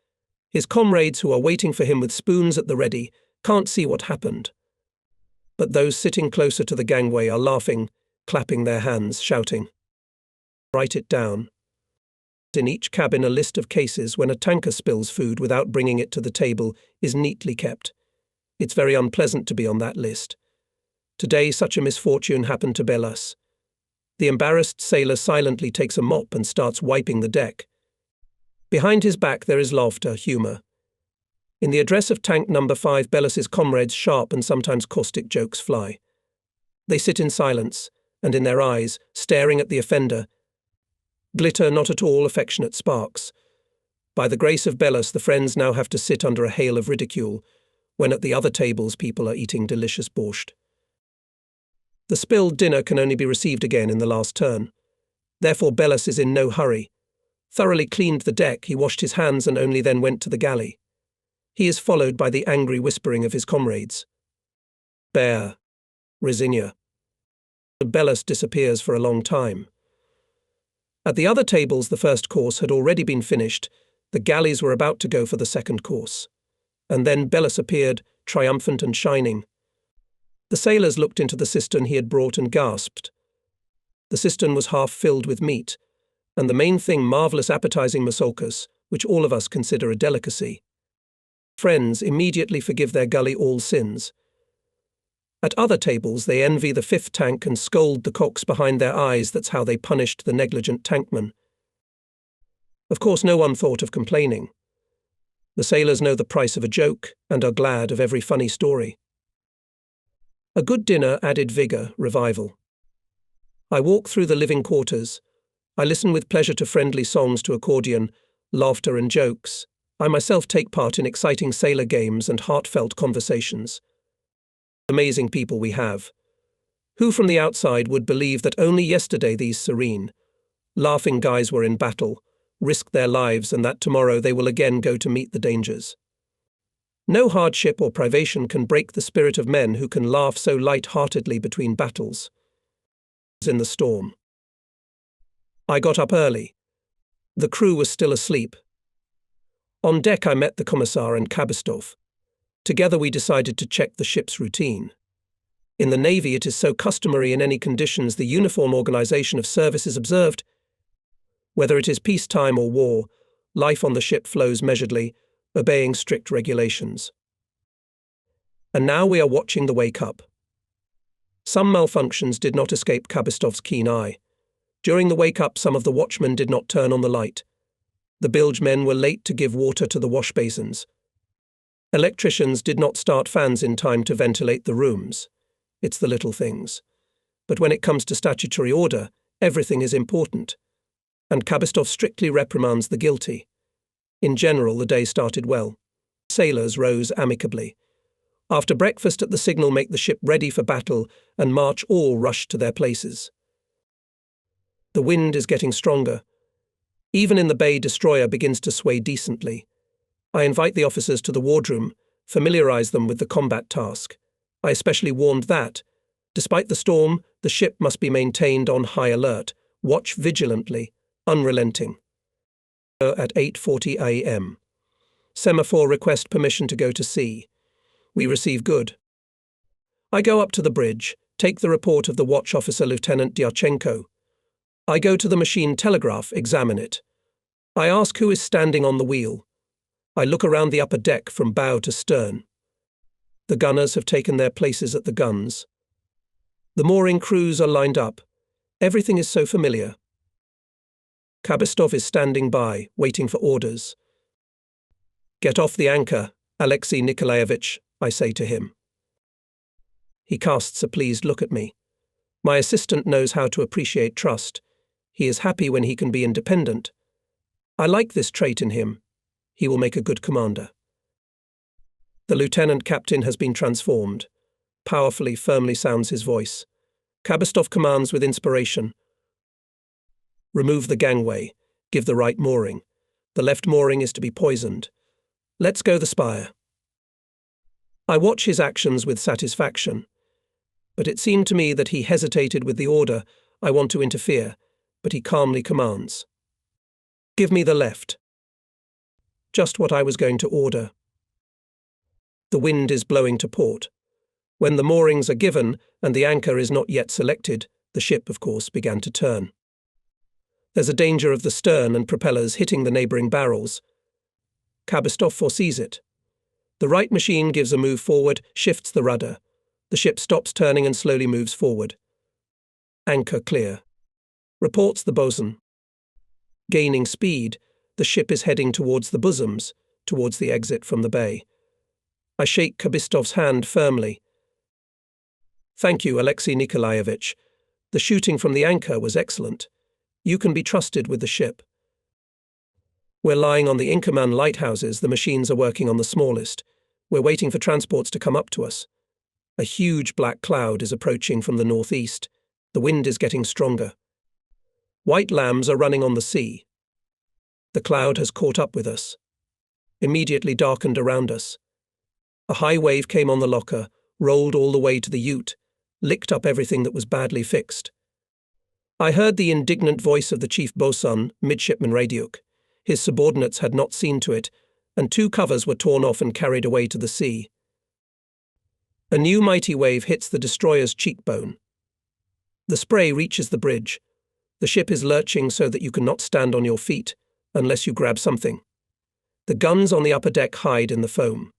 His comrades, who are waiting for him with spoons at the ready, can't see what happened. But those sitting closer to the gangway are laughing, clapping their hands, shouting. Write it down. In each cabin a list of cases when a tanker spills food without bringing it to the table is neatly kept. It's very unpleasant to be on that list. Today such a misfortune happened to Belas. The embarrassed sailor silently takes a mop and starts wiping the deck. Behind his back there is laughter, humour. In the address of tank number 5, Belas's comrades' sharp and sometimes caustic jokes fly. They sit in silence, and in their eyes, staring at the offender, glitter not at all affectionate sparks. By the grace of Belas, the friends now have to sit under a hail of ridicule, when at the other tables people are eating delicious borscht. The spilled dinner can only be received again in the last turn. Therefore Belas is in no hurry. Thoroughly cleaned the deck, he washed his hands and only then went to the galley. He is followed by the angry whispering of his comrades. Bear. Resinia. Belus disappears for a long time. At the other tables, the first course had already been finished. The galleys were about to go for the second course. And then Belus appeared, triumphant and shining. The sailors looked into the cistern he had brought and gasped. The cistern was half filled with meat, and the main thing, marvellous appetizing masolkas, which all of us consider a delicacy. Friends immediately forgive their gully all sins. At other tables they envy the fifth tank and scold the cocks behind their eyes. That's how they punished the negligent tankman. Of course no one thought of complaining. The sailors know the price of a joke and are glad of every funny story. A good dinner added vigour, revival. I walk through the living quarters. I listen with pleasure to friendly songs to accordion, laughter and jokes. I myself take part in exciting sailor games and heartfelt conversations. Amazing people we have. Who from the outside would believe that only yesterday these serene, laughing guys were in battle, risked their lives, and that tomorrow they will again go to meet the dangers? No hardship or privation can break the spirit of men who can laugh so light-heartedly between battles. In the storm. I got up early. The crew was still asleep. On deck I met the Commissar and Kabistov. Together we decided to check the ship's routine. In the Navy it is so customary in any conditions the uniform organization of service is observed. Whether it is peacetime or war, life on the ship flows measuredly, obeying strict regulations. And now we are watching the wake-up. Some malfunctions did not escape Kabistov's keen eye. During the wake-up, some of the watchmen did not turn on the light. The bilge men were late to give water to the wash basins. Electricians did not start fans in time to ventilate the rooms. It's the little things. But when it comes to statutory order, everything is important. And Kabistov strictly reprimands the guilty. In general, the day started well. Sailors rose amicably. After breakfast at the signal, make the ship ready for battle, and march, all rushed to their places. The wind is getting stronger. Even in the bay, destroyer begins to sway decently. I invite the officers to the wardroom, familiarize them with the combat task. I especially warned that, despite the storm, the ship must be maintained on high alert. Watch vigilantly, unrelenting. At 8:40 a.m. Semaphore request permission to go to sea. We receive good. I go up to the bridge, take the report of the watch officer Lieutenant Dyachenko. I go to the machine telegraph, examine it. I ask who is standing on the wheel. I look around the upper deck from bow to stern. The gunners have taken their places at the guns. The mooring crews are lined up. Everything is so familiar. Kabistov is standing by, waiting for orders. Get off the anchor, Alexei Nikolaevich, I say to him. He casts a pleased look at me. My assistant knows how to appreciate trust. He is happy when he can be independent. I like this trait in him. He will make a good commander. The lieutenant captain has been transformed. Powerfully, firmly sounds his voice. Kabistov commands with inspiration. Remove the gangway. Give the right mooring. The left mooring is to be poisoned. Let's go the spire. I watch his actions with satisfaction. But it seemed to me that he hesitated with the order. I want to interfere, but he calmly commands. Give me the left. Just what I was going to order. The wind is blowing to port. When the moorings are given and the anchor is not yet selected, the ship, of course, began to turn. There's a danger of the stern and propellers hitting the neighbouring barrels. Kabistov foresees it. The right machine gives a move forward, shifts the rudder. The ship stops turning and slowly moves forward. Anchor clear. Reports the bosun. Gaining speed, the ship is heading towards the bosoms, towards the exit from the bay. I shake Kabistov's hand firmly. Thank you, Alexei Nikolaevich. The shooting from the anchor was excellent. You can be trusted with the ship. We're lying on the Inkerman lighthouses. The machines are working on the smallest. We're waiting for transports to come up to us. A huge black cloud is approaching from the northeast. The wind is getting stronger. White lambs are running on the sea. The cloud has caught up with us. Immediately darkened around us. A high wave came on the locker, rolled all the way to the ute. licked up everything that was badly fixed. I heard the indignant voice of the chief bosun, midshipman Radiuk. His subordinates had not seen to it, and 2 covers were torn off and carried away to the sea. A new mighty wave hits the destroyer's cheekbone. The spray reaches the bridge. The ship is lurching so that you cannot stand on your feet, unless you grab something. The guns on the upper deck hide in the foam.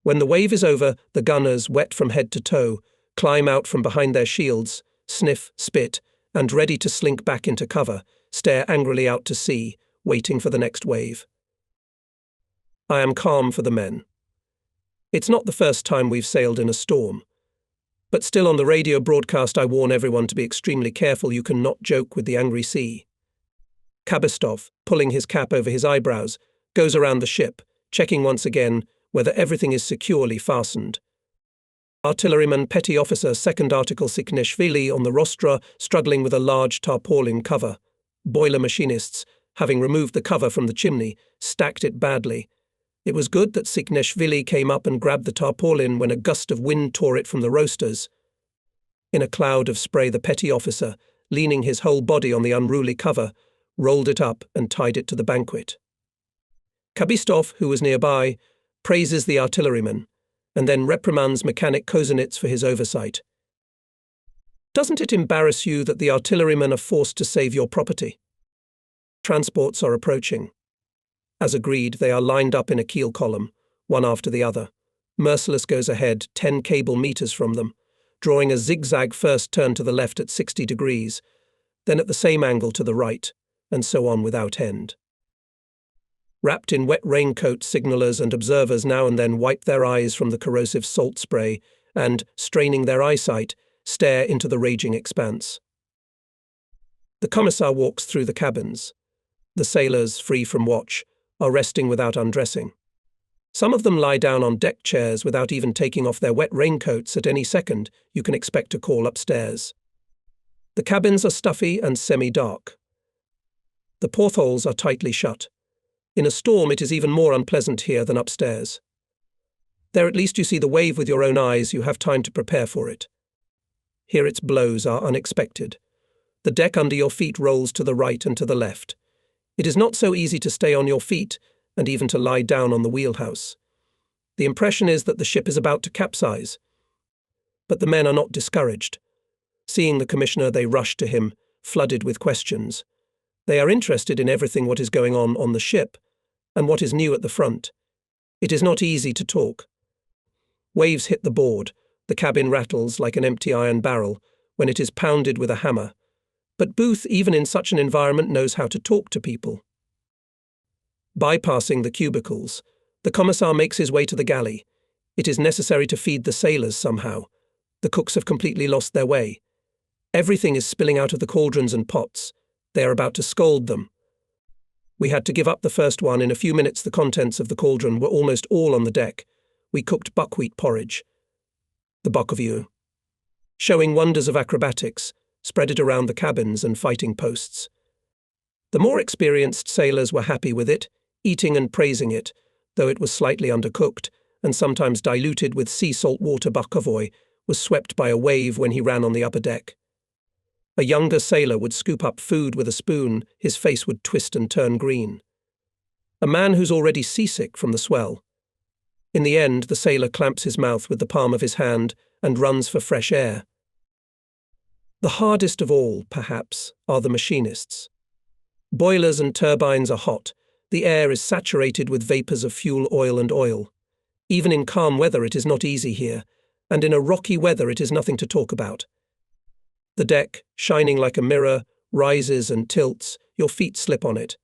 When the wave is over, the gunners, wet from head to toe, climb out from behind their shields, sniff, spit, and ready to slink back into cover, stare angrily out to sea, waiting for the next wave. I am calm for the men. It's not the first time we've sailed in a storm. But still on the radio broadcast I warn everyone to be extremely careful. You cannot joke with the angry sea. Kabistov, pulling his cap over his eyebrows, goes around the ship, checking once again whether everything is securely fastened. Artilleryman Petty Officer 2nd Article Sikneshvili on the rostra, struggling with a large tarpaulin cover. Boiler machinists, having removed the cover from the chimney, stacked it badly. It was good that Sikneshvili came up and grabbed the tarpaulin when a gust of wind tore it from the roasters. In a cloud of spray, the petty officer, leaning his whole body on the unruly cover, rolled it up and tied it to the banquet. Kabistov, who was nearby, praises the artilleryman, and then reprimands Mechanic Kozanits for his oversight. Doesn't it embarrass you that the artillerymen are forced to save your property? Transports are approaching. As agreed, they are lined up in a keel column, one after the other. Merciless goes ahead 10 cable meters from them, drawing a zigzag first turn to the left at 60 degrees, then at the same angle to the right, and so on without end. Wrapped in wet raincoats, signallers and observers now and then wipe their eyes from the corrosive salt spray and, straining their eyesight, stare into the raging expanse. The commissar walks through the cabins. The sailors, free from watch, are resting without undressing. Some of them lie down on deck chairs without even taking off their wet raincoats. At any second you can expect a call upstairs. The cabins are stuffy and semi-dark. The portholes are tightly shut. In a storm it is even more unpleasant here than upstairs. There at least you see the wave with your own eyes, you have time to prepare for it. Here its blows are unexpected. The deck under your feet rolls to the right and to the left. It is not so easy to stay on your feet and even to lie down on the wheelhouse. The impression is that the ship is about to capsize. But the men are not discouraged. Seeing the commissioner, they rush to him, flooded with questions. They are interested in everything what is going on the ship, and what is new at the front. It is not easy to talk. Waves hit the board, the cabin rattles like an empty iron barrel when it is pounded with a hammer. But Booth, even in such an environment, knows how to talk to people. Bypassing the cubicles, the commissar makes his way to the galley. It is necessary to feed the sailors somehow. The cooks have completely lost their way. Everything is spilling out of the cauldrons and pots. They are about to scald them. We had to give up the first one. In a few minutes the contents of the cauldron were almost all on the deck. We cooked buckwheat porridge. The bokoviu. Showing wonders of acrobatics, spread it around the cabins and fighting posts. The more experienced sailors were happy with it, eating and praising it, though it was slightly undercooked, and sometimes diluted with sea salt water. Bukovoy was swept by a wave when he ran on the upper deck. A younger sailor would scoop up food with a spoon, his face would twist and turn green. A man who's already seasick from the swell. In the end, the sailor clamps his mouth with the palm of his hand and runs for fresh air. The hardest of all, perhaps, are the machinists. Boilers and turbines are hot. The air is saturated with vapours of fuel, oil and oil. Even in calm weather it is not easy here, and in a rocky weather it is nothing to talk about. The deck, shining like a mirror, rises and tilts, your feet slip on it,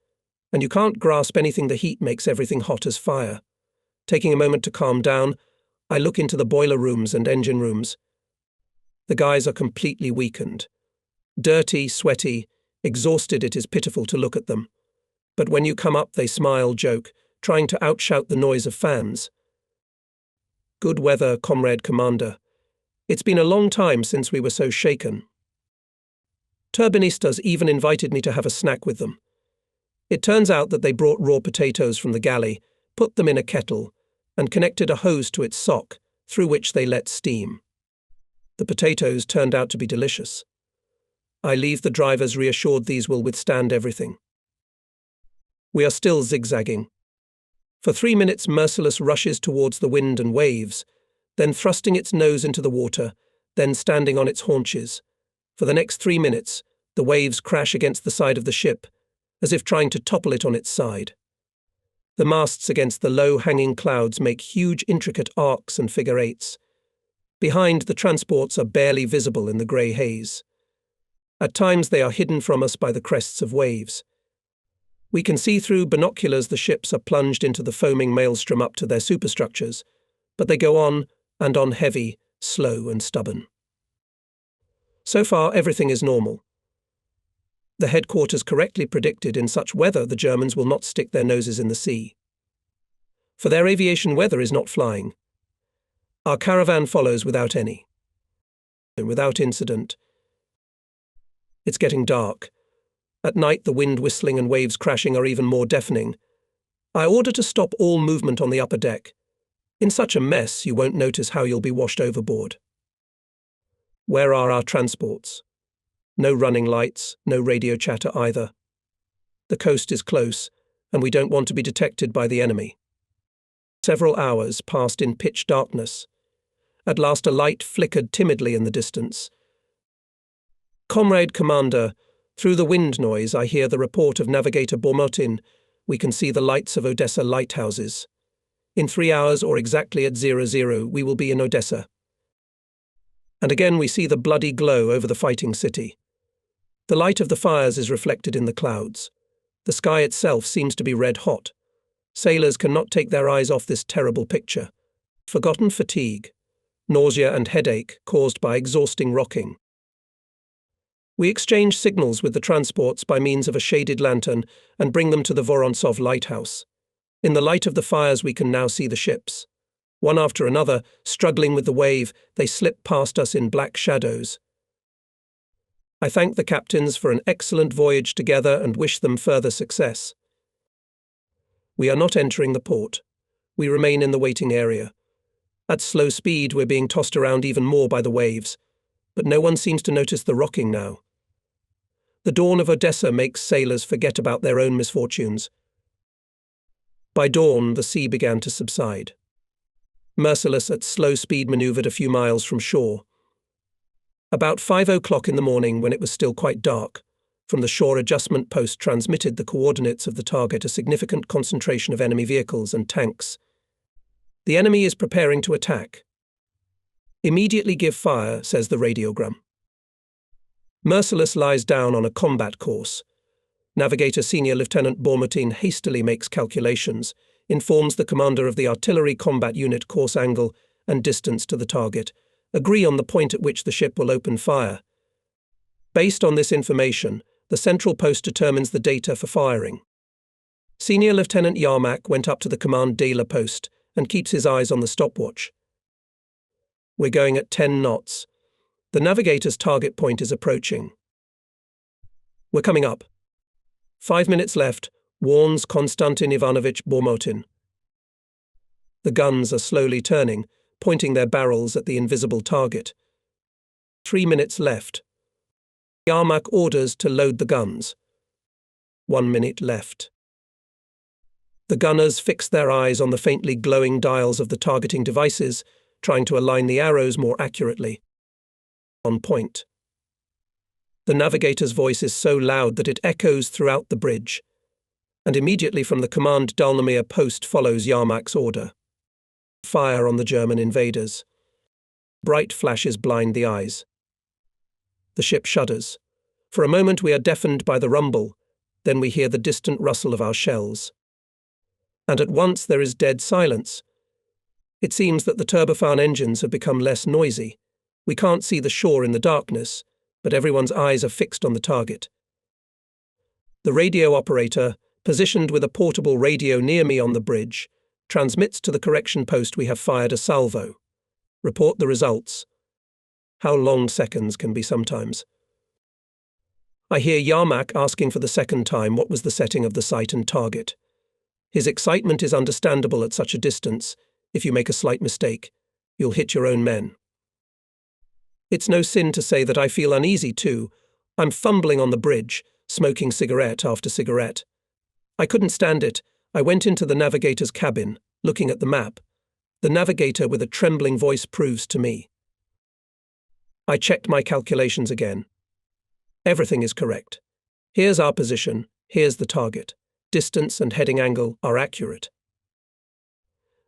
and you can't grasp anything. The heat makes everything hot as fire. Taking a moment to calm down, I look into the boiler rooms and engine rooms. The guys are completely weakened. Dirty, sweaty, exhausted. It is pitiful to look at them. But when you come up they smile, joke, trying to outshout the noise of fans. Good weather, comrade commander. It's been a long time since we were so shaken. Turbinistas even invited me to have a snack with them. It turns out that they brought raw potatoes from the galley, put them in a kettle, and connected a hose to its sock, through which they let steam. The potatoes turned out to be delicious. I leave the drivers reassured these will withstand everything. We are still zigzagging. For 3 minutes, Merciless rushes towards the wind and waves, then thrusting its nose into the water, then standing on its haunches. For the next 3 minutes, the waves crash against the side of the ship, as if trying to topple it on its side. The masts against the low-hanging clouds make huge intricate arcs and figure eights. Behind, the transports are barely visible in the grey haze. At times they are hidden from us by the crests of waves. We can see through binoculars the ships are plunged into the foaming maelstrom up to their superstructures, but they go on and on heavy, slow and stubborn. So far, everything is normal. The headquarters correctly predicted in such weather the Germans will not stick their noses in the sea. For their aviation weather is not flying. Our caravan follows without incident. It's getting dark. At night, the wind whistling and waves crashing are even more deafening. I order to stop all movement on the upper deck. In such a mess, you won't notice how you'll be washed overboard. Where are our transports? No running lights, no radio chatter either. The coast is close, and we don't want to be detected by the enemy. Several hours passed in pitch darkness. At last a light flickered timidly in the distance. Comrade Commander, through the wind noise I hear the report of Navigator Bormotin. We can see the lights of Odessa lighthouses. In 3 hours, or exactly at 00, we will be in Odessa. And again we see the bloody glow over the fighting city. The light of the fires is reflected in the clouds. The sky itself seems to be red hot. Sailors cannot take their eyes off this terrible picture. Forgotten fatigue, nausea and headache caused by exhausting rocking. We exchange signals with the transports by means of a shaded lantern and bring them to the Vorontsov lighthouse. In the light of the fires we can now see the ships. One after another, struggling with the wave, they slip past us in black shadows. I thank the captains for an excellent voyage together and wish them further success. We are not entering the port. We remain in the waiting area. At slow speed, we're being tossed around even more by the waves, but no one seems to notice the rocking now. The dawn of Odessa makes sailors forget about their own misfortunes. By dawn, the sea began to subside. Merciless at slow speed maneuvered a few miles from shore. About 5 o'clock in the morning, when it was still quite dark, from the shore adjustment post transmitted the coordinates of the target a significant concentration of enemy vehicles and tanks. The enemy is preparing to attack. Immediately give fire, says the radiogram. Merciless lies down on a combat course. Navigator Senior Lieutenant Bormotin hastily makes calculations, informs the commander of the artillery combat unit course angle and distance to the target, agree on the point at which the ship will open fire. Based on this information, the central post determines the data for firing. Senior Lieutenant Yarmak went up to the command Dela post and keeps his eyes on the stopwatch. We're going at 10 knots. The navigator's target point is approaching. We're coming up. 5 minutes left, warns Konstantin Ivanovich Bormotin. The guns are slowly turning, pointing their barrels at the invisible target. 3 minutes left. Yarmak orders to load the guns. 1 minute left. The gunners fix their eyes on the faintly glowing dials of the targeting devices, trying to align the arrows more accurately. On point. The navigator's voice is so loud that it echoes throughout the bridge, and immediately from the command Dalnomir post follows Yarmak's order. Fire on the German invaders. Bright flashes blind the eyes. The ship shudders. For a moment we are deafened by the rumble, then we hear the distant rustle of our shells. And at once there is dead silence. It seems that the turbofan engines have become less noisy. We can't see the shore in the darkness, but everyone's eyes are fixed on the target. The radio operator, positioned with a portable radio near me on the bridge, transmits to the correction post we have fired a salvo. Report the results. How long seconds can be sometimes. I hear Yarmak asking for the second time what was the setting of the sight and target. His excitement is understandable at such a distance. If you make a slight mistake, you'll hit your own men. It's no sin to say that I feel uneasy too. I'm fumbling on the bridge, smoking cigarette after cigarette. I couldn't stand it. I went into the navigator's cabin, looking at the map. The navigator with a trembling voice proves to me. I checked my calculations again. Everything is correct. Here's our position, here's the target. Distance and heading angle are accurate.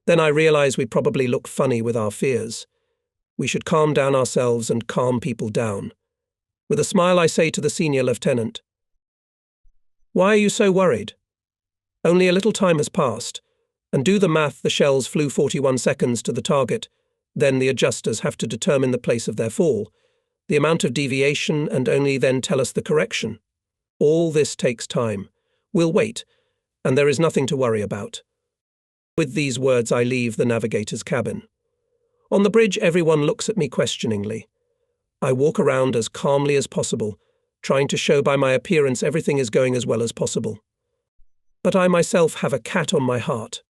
Then I realize we probably look funny with our fears. We should calm down ourselves and calm people down. With a smile I say to the senior lieutenant, "Why are you so worried? Only a little time has passed, and do the math, the shells flew 41 seconds to the target, then the adjusters have to determine the place of their fall, the amount of deviation, and only then tell us the correction. All this takes time. We'll wait, and there is nothing to worry about." With these words I leave the navigator's cabin. On the bridge everyone looks at me questioningly. I walk around as calmly as possible, trying to show by my appearance everything is going as well as possible. But I myself have a cat on my heart.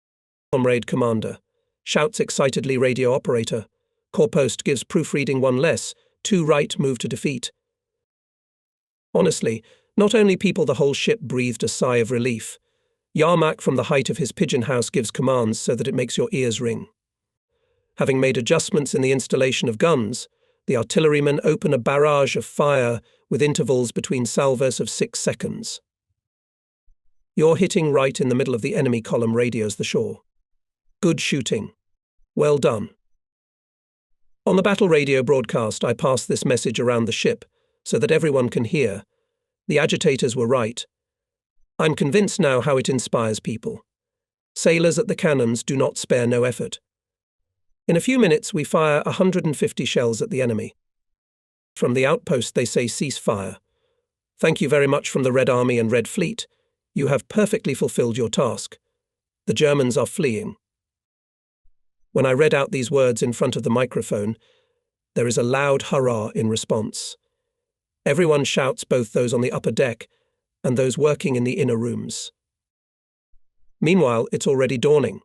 "Comrade Commander," shouts excitedly radio operator. "Corps post gives proofreading 1 less, 2 right, move to defeat." Honestly, not only people, the whole ship breathed a sigh of relief. Yarmak from the height of his pigeon house gives commands so that it makes your ears ring. Having made adjustments in the installation of guns, the artillerymen open a barrage of fire with intervals between salvos of 6 seconds. "You're hitting right in the middle of the enemy column," radios the shore. "Good shooting. Well done." On the battle radio broadcast, I pass this message around the ship so that everyone can hear. The agitators were right. I'm convinced now how it inspires people. Sailors at the cannons do not spare no effort. In a few minutes, we fire 150 shells at the enemy. From the outpost, they say cease fire. Thank you very much from the Red Army and Red Fleet. You have perfectly fulfilled your task. The Germans are fleeing. When I read out these words in front of the microphone, there is a loud hurrah in response. Everyone shouts, both those on the upper deck and those working in the inner rooms. Meanwhile, it's already dawning.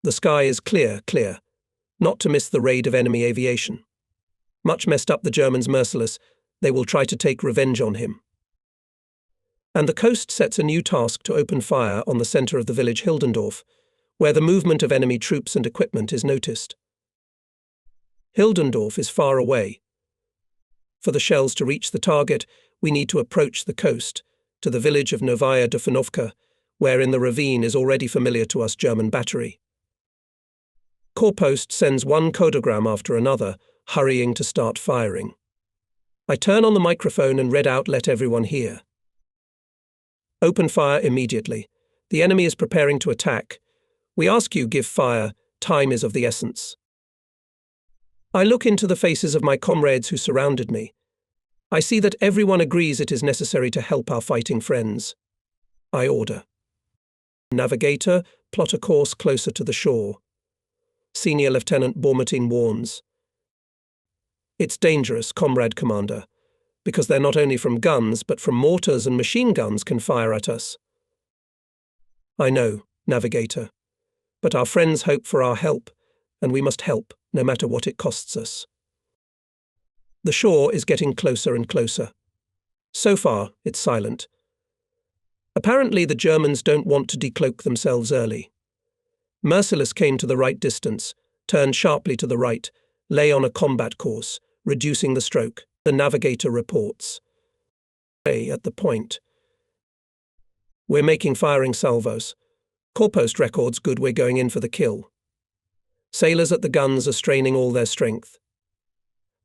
The sky is clear, not to miss the raid of enemy aviation. Much messed up, the Germans merciless, they will try to take revenge on him. And the coast sets a new task to open fire on the centre of the village Hildendorf, where the movement of enemy troops and equipment is noticed. Hildendorf is far away. For the shells to reach the target, we need to approach the coast, to the village of Novaya Dufanovka, where in the ravine is already familiar to us German battery. Corps post sends one codogram after another, hurrying to start firing. I turn on the microphone and read out, "Let everyone hear." Open fire immediately. The enemy is preparing to attack. We ask you, give fire. Time is of the essence. I look into the faces of my comrades who surrounded me. I see that everyone agrees it is necessary to help our fighting friends. I order. Navigator, plot a course closer to the shore. Senior Lieutenant Bormatin warns. It's dangerous, Comrade Commander, because they're not only from guns, but from mortars and machine guns can fire at us. I know, Navigator, but our friends hope for our help, and we must help, no matter what it costs us. The shore is getting closer and closer. So far, it's silent. Apparently, the Germans don't want to decloak themselves early. Merciless came to the right distance, turned sharply to the right, lay on a combat course, reducing the stroke. The navigator reports. At the point. We're making firing salvos. Corps post records good, we're going in for the kill. Sailors at the guns are straining all their strength.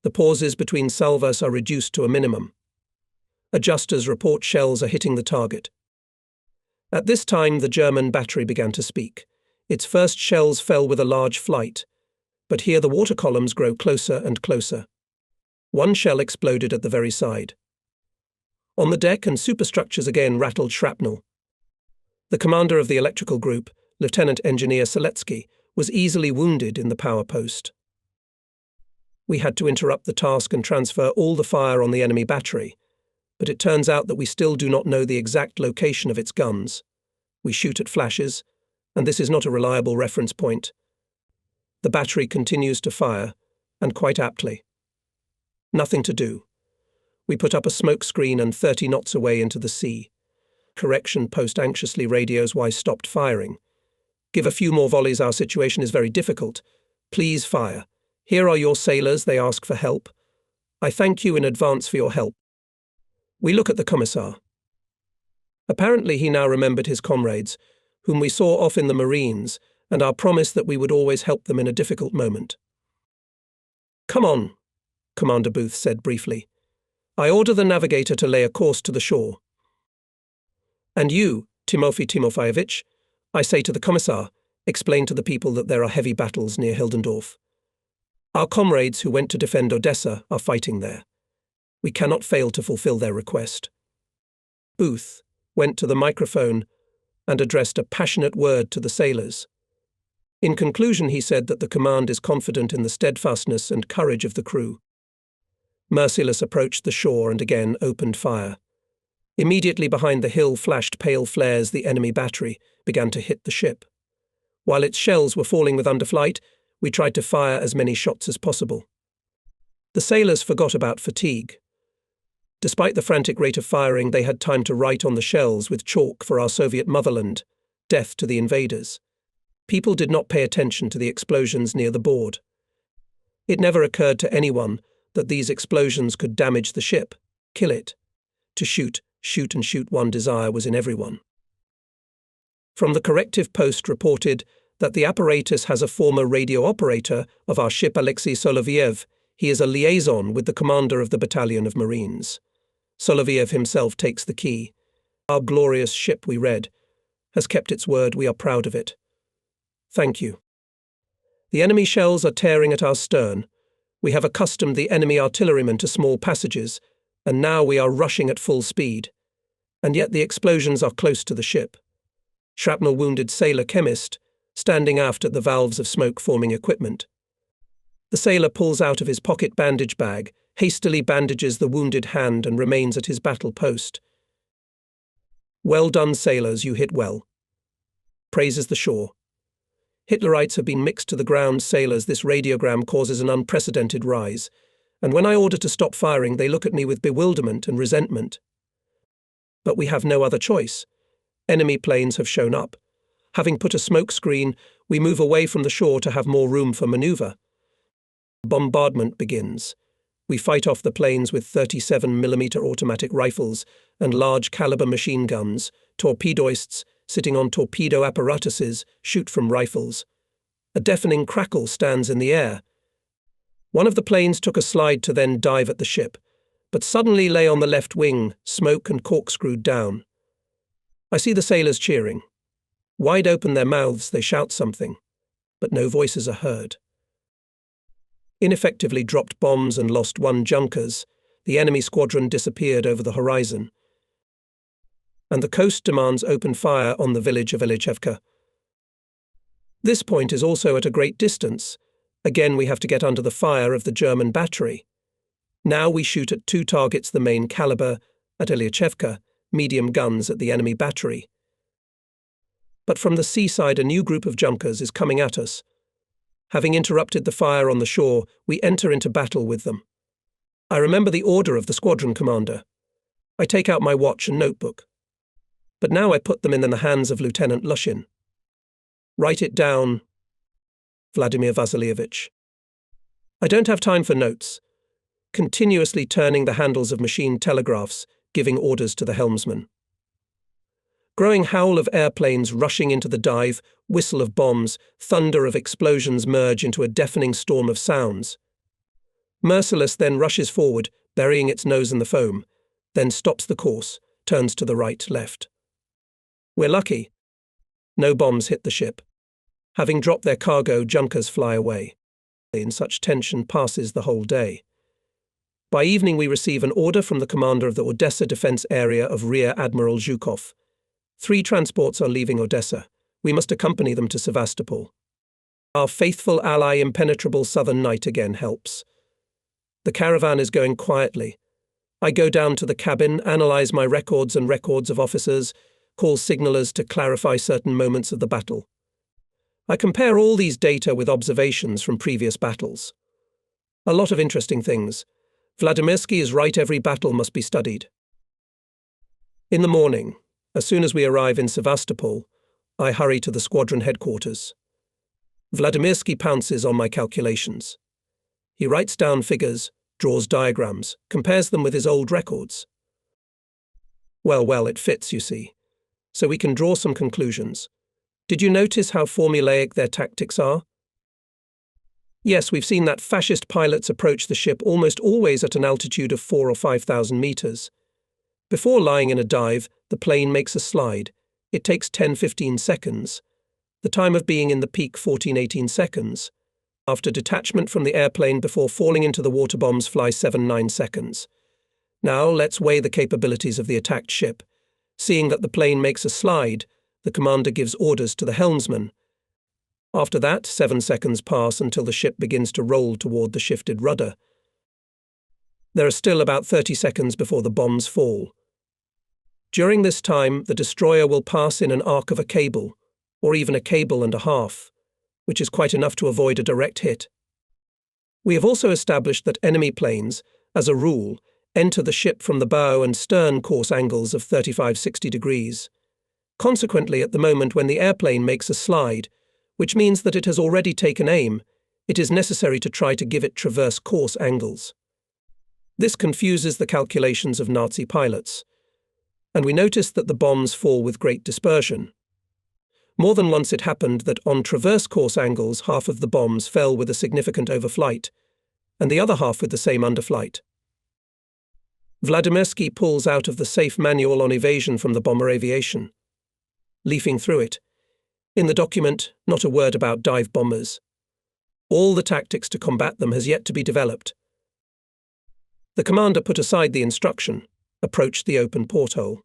The pauses between salvos are reduced to a minimum. Adjusters report shells are hitting the target. At this time, the German battery began to speak. Its first shells fell with a large flight, but here the water columns grow closer and closer. One shell exploded at the very side. On the deck and superstructures again rattled shrapnel. The commander of the electrical group, Lieutenant Engineer Seletsky, was easily wounded in the power post. We had to interrupt the task and transfer all the fire on the enemy battery, but it turns out that we still do not know the exact location of its guns. We shoot at flashes, and this is not a reliable reference point. The battery continues to fire, and quite aptly. Nothing to do. We put up a smoke screen and 30 knots away into the sea. Correction post anxiously radios why stopped firing. Give a few more volleys, our situation is very difficult. Please fire. Here are your sailors, they ask for help. I thank you in advance for your help. We look at the commissar. Apparently he now remembered his comrades, whom we saw off in the Marines, and our promise that we would always help them in a difficult moment. Come on, Commander Booth said briefly. I order the navigator to lay a course to the shore. And you, Timofey Timofeyevich, I say to the commissar, explain to the people that there are heavy battles near Hildendorf. Our comrades who went to defend Odessa are fighting there. We cannot fail to fulfill their request. Booth went to the microphone and addressed a passionate word to the sailors. In conclusion, he said that the command is confident in the steadfastness and courage of the crew. Merciless approached the shore and again opened fire. Immediately behind the hill flashed pale flares. The enemy battery began to hit the ship. While its shells were falling with underflight, we tried to fire as many shots as possible. The sailors forgot about fatigue. Despite the frantic rate of firing, they had time to write on the shells with chalk for our Soviet motherland, "Death to the invaders." People did not pay attention to the explosions near the board. It never occurred to anyone that these explosions could damage the ship, kill it. To shoot, shoot and shoot, one desire was in everyone. From the corrective post reported that the apparatus has a former radio operator of our ship, Alexei Soloviev. He is a liaison with the commander of the battalion of Marines. Soloviev himself takes the key. Our glorious ship, we read, has kept its word. We are proud of it. Thank you. The enemy shells are tearing at our stern. We have accustomed the enemy artillerymen to small passages, and now we are rushing at full speed. And yet the explosions are close to the ship. Shrapnel-wounded sailor chemist, standing aft at the valves of smoke-forming equipment. The sailor pulls out of his pocket bandage bag, hastily bandages the wounded hand and remains at his battle post. Well done, sailors, you hit well. Praises the shore. Hitlerites have been mixed to the ground, sailors. This radiogram causes an unprecedented rise, and when I order to stop firing, they look at me with bewilderment and resentment. But we have no other choice. Enemy planes have shown up. Having put a smoke screen, we move away from the shore to have more room for maneuver. Bombardment begins. We fight off the planes with 37mm automatic rifles and large-caliber machine guns. Torpedoists, sitting on torpedo apparatuses, shoot from rifles. A deafening crackle stands in the air. One of the planes took a slide to then dive at the ship, but suddenly lay on the left wing, smoke and corkscrewed down. I see the sailors cheering. Wide open their mouths, they shout something, but no voices are heard. Ineffectively dropped bombs and lost 1 Junkers, the enemy squadron disappeared over the horizon. And the coast demands open fire on the village of Ilichevka. This point is also at a great distance. Again, we have to get under the fire of the German battery. Now we shoot at 2 targets, the main caliber at Ilichevka, medium guns at the enemy battery. But from the seaside, a new group of Junkers is coming at us. Having interrupted the fire on the shore, we enter into battle with them. I remember the order of the squadron commander. I take out my watch and notebook. But now I put them in the hands of Lieutenant Lushin. Write it down, Vladimir Vasilievich. I don't have time for notes. Continuously turning the handles of machine telegraphs, giving orders to the helmsman. Growing howl of airplanes rushing into the dive, whistle of bombs, thunder of explosions merge into a deafening storm of sounds. Merciless then rushes forward, burying its nose in the foam, then stops the course, turns to the right, left. We're lucky. No bombs hit the ship. Having dropped their cargo, Junkers fly away. In such tension passes the whole day. By evening we receive an order from the commander of the Odessa defense area of Rear Admiral Zhukov. 3 transports are leaving Odessa. We must accompany them to Sevastopol. Our faithful ally, impenetrable southern night, again helps. The caravan is going quietly. I go down to the cabin, analyze my records and records of officers, call signalers to clarify certain moments of the battle. I compare all these data with observations from previous battles. A lot of interesting things, Vladimirsky is right, every battle must be studied. In the morning, as soon as we arrive in Sevastopol, I hurry to the squadron headquarters. Vladimirsky pounces on my calculations. He writes down figures, draws diagrams, compares them with his old records. Well, it fits, you see. So we can draw some conclusions. Did you notice how formulaic their tactics are? Yes, we've seen that fascist pilots approach the ship almost always at an altitude of 4,000 or 5,000 meters. Before lying in a dive, the plane makes a slide. It takes 10-15 seconds. The time of being in the peak 14-18 seconds. After detachment from the airplane before falling into the water bombs fly 7-9 seconds. Now let's weigh the capabilities of the attacked ship. Seeing that the plane makes a slide, the commander gives orders to the helmsman. After that, 7 seconds pass until the ship begins to roll toward the shifted rudder. There are still about 30 seconds before the bombs fall. During this time, the destroyer will pass in an arc of a cable, or even a cable and a half, which is quite enough to avoid a direct hit. We have also established that enemy planes, as a rule, enter the ship from the bow and stern course angles of 35-60 degrees. Consequently, at the moment when the airplane makes a slide, which means that it has already taken aim, it is necessary to try to give it transverse course angles. This confuses the calculations of Nazi pilots, and we noticed that the bombs fall with great dispersion. More than once it happened that on transverse course angles half of the bombs fell with a significant overflight, and the other half with the same underflight. Vladimirsky pulls out of the safe manual on evasion from the bomber aviation. Leafing through it, in the document, not a word about dive bombers. All the tactics to combat them has yet to be developed. The commander put aside the instruction, approached the open porthole.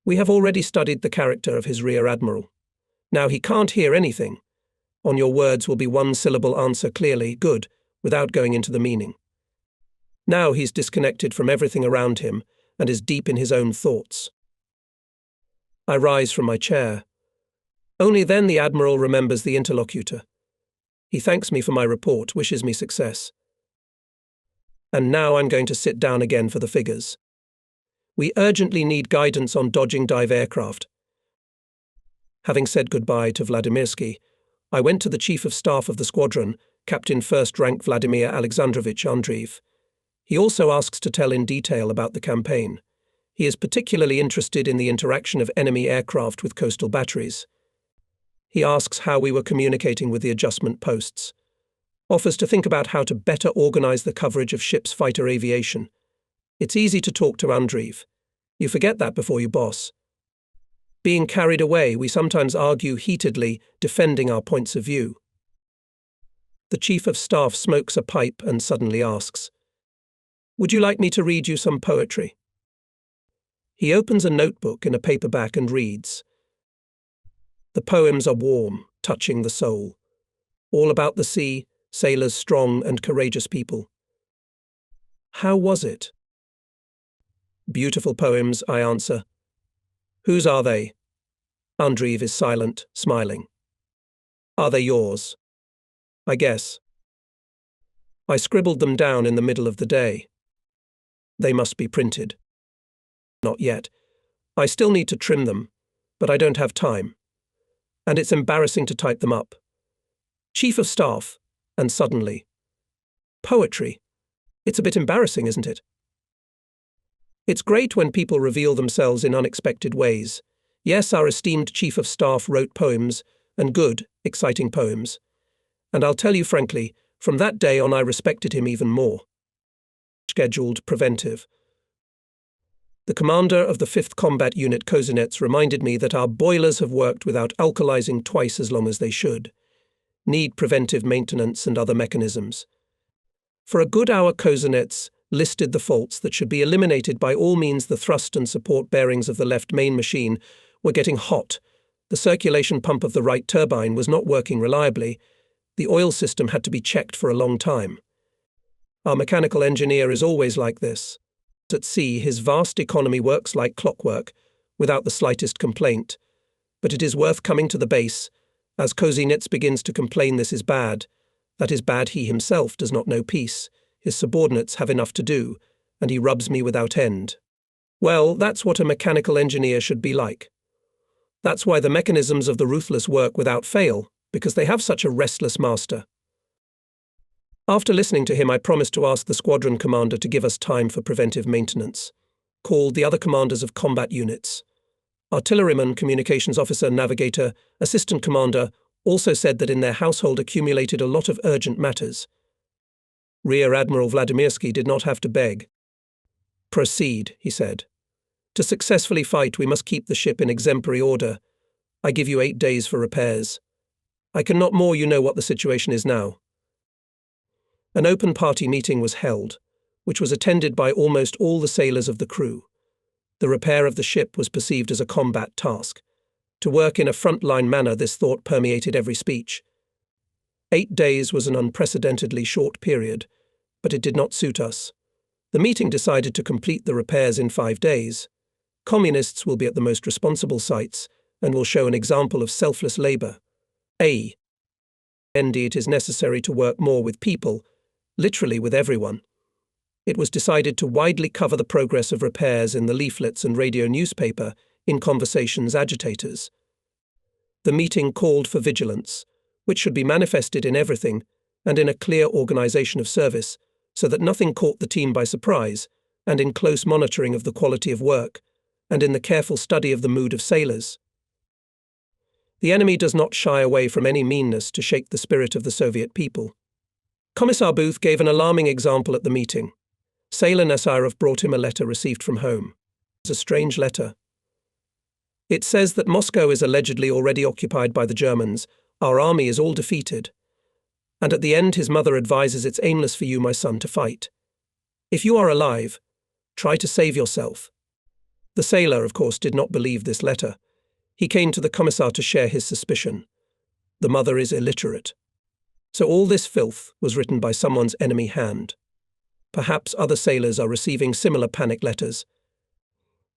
We have already studied the character of his rear admiral. Now he can't hear anything. On your words will be one syllable answer clearly, good, without going into the meaning. Now he's disconnected from everything around him and is deep in his own thoughts. I rise from my chair. Only then the admiral remembers the interlocutor. He thanks me for my report, wishes me success. And now I'm going to sit down again for the figures. We urgently need guidance on dodging dive aircraft. Having said goodbye to Vladimirsky, I went to the Chief of Staff of the squadron, Captain First Rank Vladimir Alexandrovich Andreev. He also asks to tell in detail about the campaign. He is particularly interested in the interaction of enemy aircraft with coastal batteries. He asks how we were communicating with the adjustment posts. Offers to think about how to better organize the coverage of ships' fighter aviation. It's easy to talk to Andreev. You forget that before you boss. Being carried away, we sometimes argue heatedly, defending our points of view. The Chief of Staff smokes a pipe and suddenly asks, "Would you like me to read you some poetry?" He opens a notebook in a paperback and reads. The poems are warm, touching the soul. All about the sea, sailors strong and courageous people. How was it? Beautiful poems, I answer. Whose are they? Andreev is silent, smiling. Are they yours? I guess. I scribbled them down in the middle of the day. They must be printed. Not yet. I still need to trim them, but I don't have time. And it's embarrassing to type them up. Chief of Staff, and suddenly. Poetry. It's a bit embarrassing, isn't it? It's great when people reveal themselves in unexpected ways. Yes, our esteemed Chief of Staff wrote poems, and good, exciting poems. And I'll tell you frankly, from that day on I respected him even more. Scheduled preventive. The commander of the 5th Combat Unit Kozinets reminded me that our boilers have worked without alkalizing twice as long as they should. Need preventive maintenance and other mechanisms. For a good hour Kozinets listed the faults that should be eliminated by all means. The thrust and support bearings of the left main machine were getting hot. The circulation pump of the right turbine was not working reliably. The oil system had to be checked for a long time. Our mechanical engineer is always like this. At sea, his vast economy works like clockwork, without the slightest complaint. But it is worth coming to the base. As Kozinets begins to complain this is bad. That is bad, he himself does not know peace. his subordinates have enough to do, and he rubs me without end. Well, that's what a mechanical engineer should be like. That's why the mechanisms of the ruthless work without fail, because they have such a restless master. After listening to him, I promised to ask the squadron commander to give us time for preventive maintenance. Called the other commanders of combat units. Artilleryman, communications officer, navigator, assistant commander also said that in their household accumulated a lot of urgent matters. Rear Admiral Vladimirsky did not have to beg. Proceed, he said. To successfully fight, we must keep the ship in exemplary order. I give you 8 days for repairs. I cannot more, you know what the situation is now. An open party meeting was held, which was attended by almost all the sailors of the crew. The repair of the ship was perceived as a combat task. To work in a frontline manner, this thought permeated every speech. 8 days was an unprecedentedly short period, but it did not suit us. The meeting decided to complete the repairs in 5 days. Communists will be at the most responsible sites and will show an example of selfless labour. Indeed, it is necessary to work more with people, literally with everyone. It was decided to widely cover the progress of repairs in the leaflets and radio newspaper, in conversations agitators. The meeting called for vigilance, which should be manifested in everything and in a clear organisation of service, so that nothing caught the team by surprise, and in close monitoring of the quality of work, and in the careful study of the mood of sailors. The enemy does not shy away from any meanness to shake the spirit of the Soviet people. Commissar Booth gave an alarming example at the meeting. Sailor Nesirov brought him a letter received from home. It's a strange letter. It says that Moscow is allegedly already occupied by the Germans, our army is all defeated, and at the end his mother advises it's aimless for you, my son, to fight. If you are alive, try to save yourself. The sailor, of course, did not believe this letter. He came to the commissar to share his suspicion. The mother is illiterate. So all this filth was written by someone's enemy hand. Perhaps other sailors are receiving similar panic letters.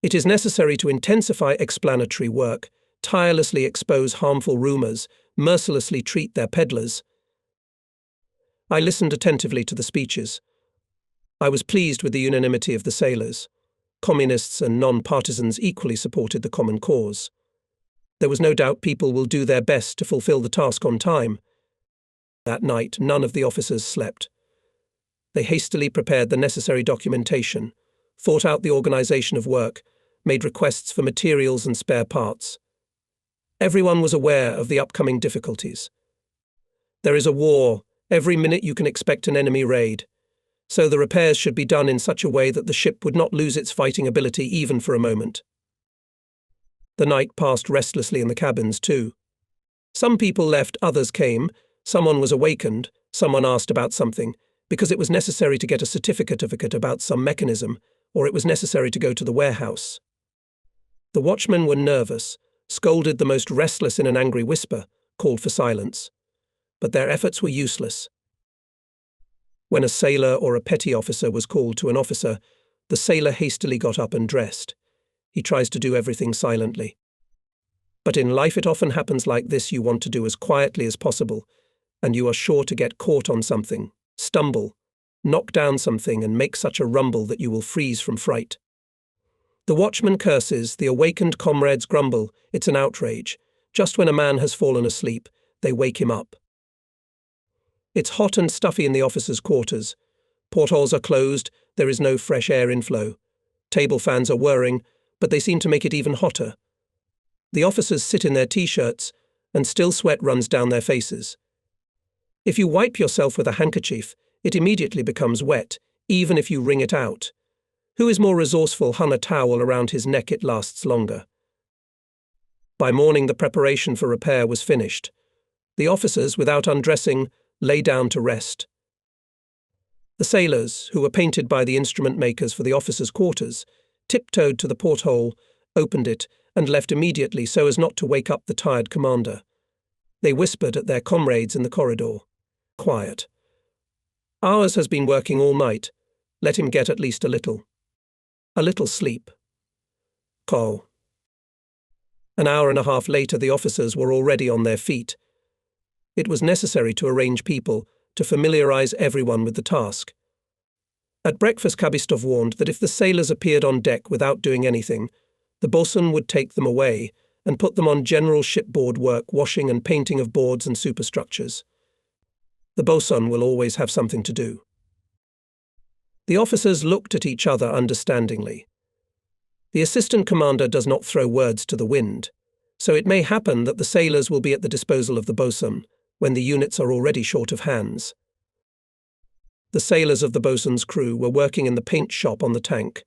It is necessary to intensify explanatory work, tirelessly expose harmful rumours, mercilessly treat their peddlers. I listened attentively to the speeches. I was pleased with the unanimity of the sailors. Communists and non-partisans equally supported the common cause. There was no doubt people will do their best to fulfill the task on time. That night, none of the officers slept. They hastily prepared the necessary documentation, thought out the organisation of work, made requests for materials and spare parts. Everyone was aware of the upcoming difficulties. There is a war. Every minute you can expect an enemy raid. So the repairs should be done in such a way that the ship would not lose its fighting ability even for a moment. The night passed restlessly in the cabins too. Some people left, others came, someone was awakened, someone asked about something, because it was necessary to get a certificate about some mechanism, or it was necessary to go to the warehouse. The watchmen were nervous, scolded the most restless in an angry whisper, called for silence. But their efforts were useless. When a sailor or a petty officer was called to an officer, the sailor hastily got up and dressed. He tries to do everything silently. But in life it often happens like this. You want to do as quietly as possible, and you are sure to get caught on something, stumble, knock down something and make such a rumble that you will freeze from fright. The watchman curses, the awakened comrades grumble, it's an outrage. Just when a man has fallen asleep, they wake him up. It's hot and stuffy in the officers' quarters. Portholes are closed, there is no fresh air inflow. Table fans are whirring, but they seem to make it even hotter. The officers sit in their t-shirts, and still sweat runs down their faces. If you wipe yourself with a handkerchief, it immediately becomes wet, even if you wring it out. Who is more resourceful? Hung a towel around his neck, it lasts longer. By morning the preparation for repair was finished. The officers, without undressing, lay down to rest. The sailors, who were painted by the instrument makers for the officers' quarters, tiptoed to the porthole, opened it, and left immediately so as not to wake up the tired commander. They whispered at their comrades in the corridor. Quiet. Ours has been working all night. Let him get at least a little. A little sleep. Call. An hour and a half later the officers were already on their feet. It was necessary to arrange people, to familiarize everyone with the task. At breakfast, Kabistov warned that if the sailors appeared on deck without doing anything, the bosun would take them away and put them on general shipboard work, washing and painting of boards and superstructures. The bosun will always have something to do. The officers looked at each other understandingly. The assistant commander does not throw words to the wind, so it may happen that the sailors will be at the disposal of the bosun when the units are already short of hands. The sailors of the bosun's crew were working in the paint shop on the tank.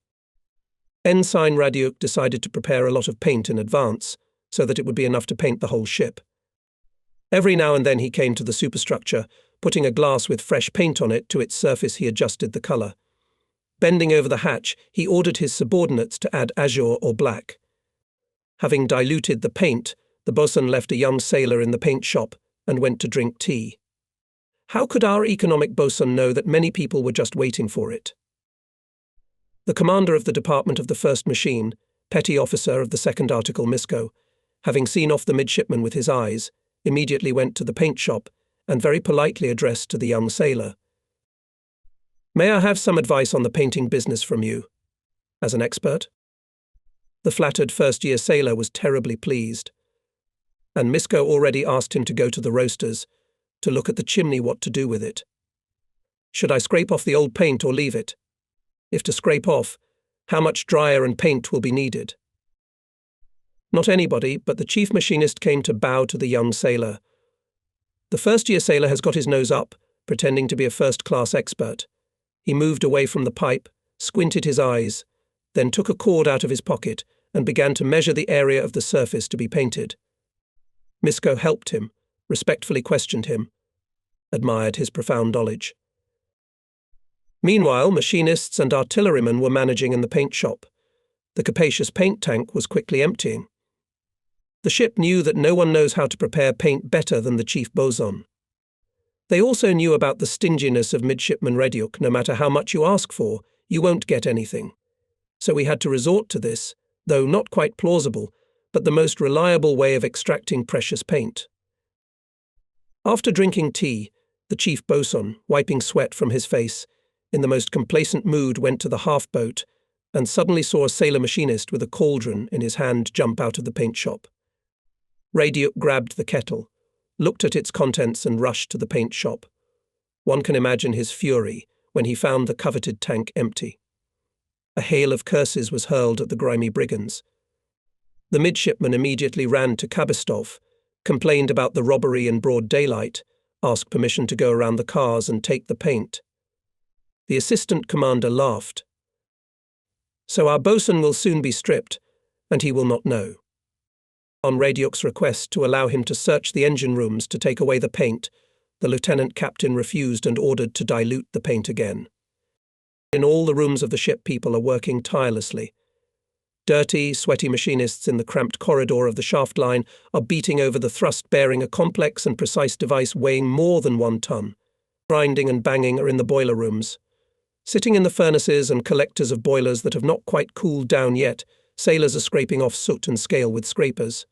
Ensign Radiuk decided to prepare a lot of paint in advance, so that it would be enough to paint the whole ship. Every now and then he came to the superstructure, putting a glass with fresh paint on it to its surface. He adjusted the colour. Bending over the hatch, he ordered his subordinates to add azure or black. Having diluted the paint, the bosun left a young sailor in the paint shop and went to drink tea. How could our economic bosun know that many people were just waiting for it? The commander of the department of the first machine, petty officer of the second article Misko, having seen off the midshipman with his eyes, immediately went to the paint shop and very politely addressed to the young sailor, "May I have some advice on the painting business from you, as an expert?" The flattered first-year sailor was terribly pleased, and Misko already asked him to go to the roasters, to look at the chimney, what to do with it. Should I scrape off the old paint or leave it? If to scrape off, how much dryer and paint will be needed? Not anybody, but the chief machinist came to bow to the young sailor. The first-year sailor has got his nose up, pretending to be a first-class expert. He moved away from the pipe, squinted his eyes, then took a cord out of his pocket and began to measure the area of the surface to be painted. Misko helped him, respectfully questioned him, admired his profound knowledge. Meanwhile, machinists and artillerymen were managing in the paint shop. The capacious paint tank was quickly emptying. The ship knew that no one knows how to prepare paint better than the chief bosun. They also knew about the stinginess of midshipman Radiuk. No matter how much you ask for, you won't get anything. So we had to resort to this, though not quite plausible, but the most reliable way of extracting precious paint. After drinking tea, the chief bosun, wiping sweat from his face, in the most complacent mood went to the half-boat and suddenly saw a sailor machinist with a cauldron in his hand jump out of the paint shop. Radiuk grabbed the kettle, looked at its contents and rushed to the paint shop. One can imagine his fury when he found the coveted tank empty. A hail of curses was hurled at the grimy brigands. The midshipman immediately ran to Kabistov, complained about the robbery in broad daylight, asked permission to go around the cars and take the paint. The assistant commander laughed. "So our bosun will soon be stripped, and he will not know." On Radiuk's request to allow him to search the engine rooms to take away the paint, the lieutenant captain refused and ordered to dilute the paint again. In all the rooms of the ship, people are working tirelessly. Dirty, sweaty machinists in the cramped corridor of the shaft line are beating over the thrust bearing a complex and precise device weighing more than 1 ton. Grinding and banging are in the boiler rooms. Sitting in the furnaces and collectors of boilers that have not quite cooled down yet, sailors are scraping off soot and scale with scrapers.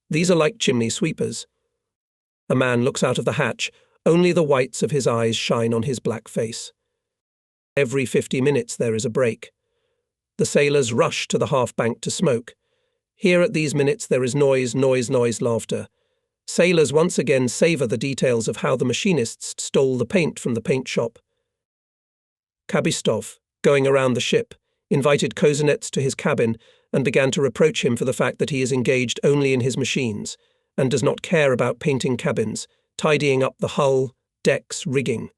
These are like chimney sweepers. A man looks out of the hatch, only the whites of his eyes shine on his black face. Every 50 minutes there is a break. The sailors rush to the half-bank to smoke. Here at these minutes there is noise, laughter. Sailors once again savour the details of how the machinists stole the paint from the paint shop. Kabistov, going around the ship, invited Kozinets to his cabin and began to reproach him for the fact that he is engaged only in his machines and does not care about painting cabins, tidying up the hull, decks, rigging.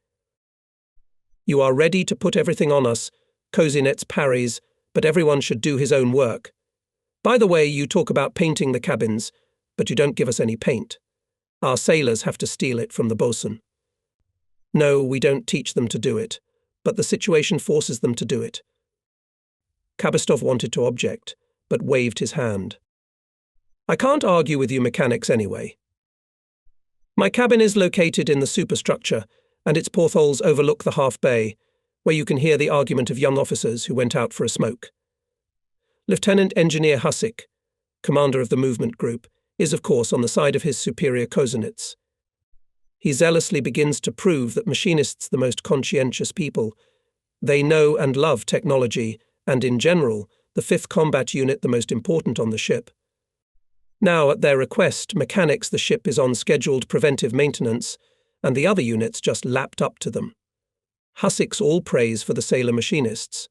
"You are ready to put everything on us," Kozinets parries, "but everyone should do his own work. By the way, you talk about painting the cabins, but you don't give us any paint. Our sailors have to steal it from the bosun." "No, we don't teach them to do it, but the situation forces them to do it." Kabistov wanted to object, but waved his hand. "I can't argue with you mechanics anyway. My cabin is located in the superstructure, and its portholes overlook the half bay, where you can hear the argument of young officers who went out for a smoke. Lieutenant Engineer Husik, commander of the movement group, is of course on the side of his superior Kozinets. He zealously begins to prove that machinists, the most conscientious people, They know and love technology, and in general, the 5th Combat Unit the most important on the ship. Now, at their request, mechanics the ship is on scheduled preventive maintenance, and the other units just lapped up to them. Hussicks all praise for the sailor machinists.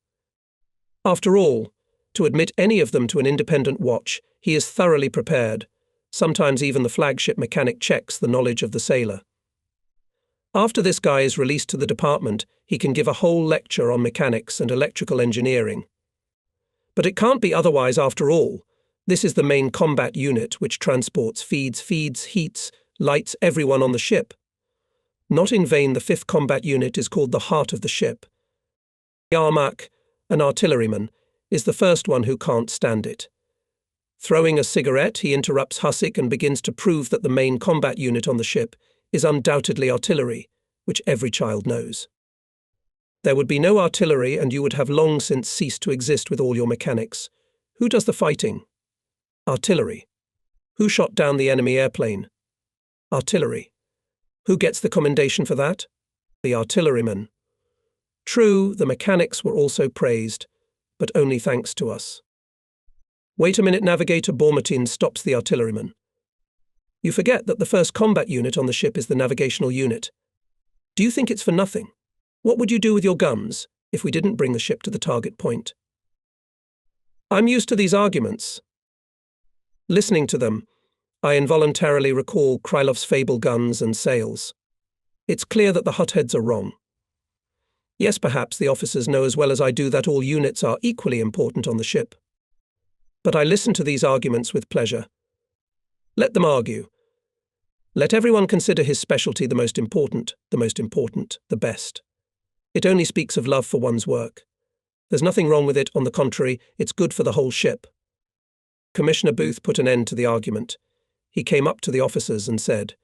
After all, to admit any of them to an independent watch, he is thoroughly prepared. Sometimes even the flagship mechanic checks the knowledge of the sailor. After this guy is released to the department, he can give a whole lecture on mechanics and electrical engineering. But it can't be otherwise after all. This is the main combat unit which transports, feeds, heats, lights everyone on the ship. Not in vain the 5th Combat Unit is called the heart of the ship. Yarmak, an artilleryman, is the first one who can't stand it. Throwing a cigarette, he interrupts Hussick and begins to prove that the main combat unit on the ship is undoubtedly artillery, which every child knows. There would be no artillery and you would have long since ceased to exist with all your mechanics. Who does the fighting? Artillery. Who shot down the enemy airplane? Artillery. Who gets the commendation for that? The artilleryman. True, the mechanics were also praised, but only thanks to us. Wait a minute, Navigator Bormatin stops the artilleryman. You forget that the 1st Combat Unit on the ship is the navigational unit. Do you think it's for nothing? What would you do with your guns if we didn't bring the ship to the target point? I'm used to these arguments. Listening to them, I involuntarily recall Krylov's fable guns and sails. It's clear that the hotheads are wrong. Yes, perhaps the officers know as well as I do that all units are equally important on the ship. But I listen to these arguments with pleasure. Let them argue. Let everyone consider his specialty the most important, the best. It only speaks of love for one's work. There's nothing wrong with it, on the contrary, it's good for the whole ship. Commissioner Booth put an end to the argument. He came up to the officers and said,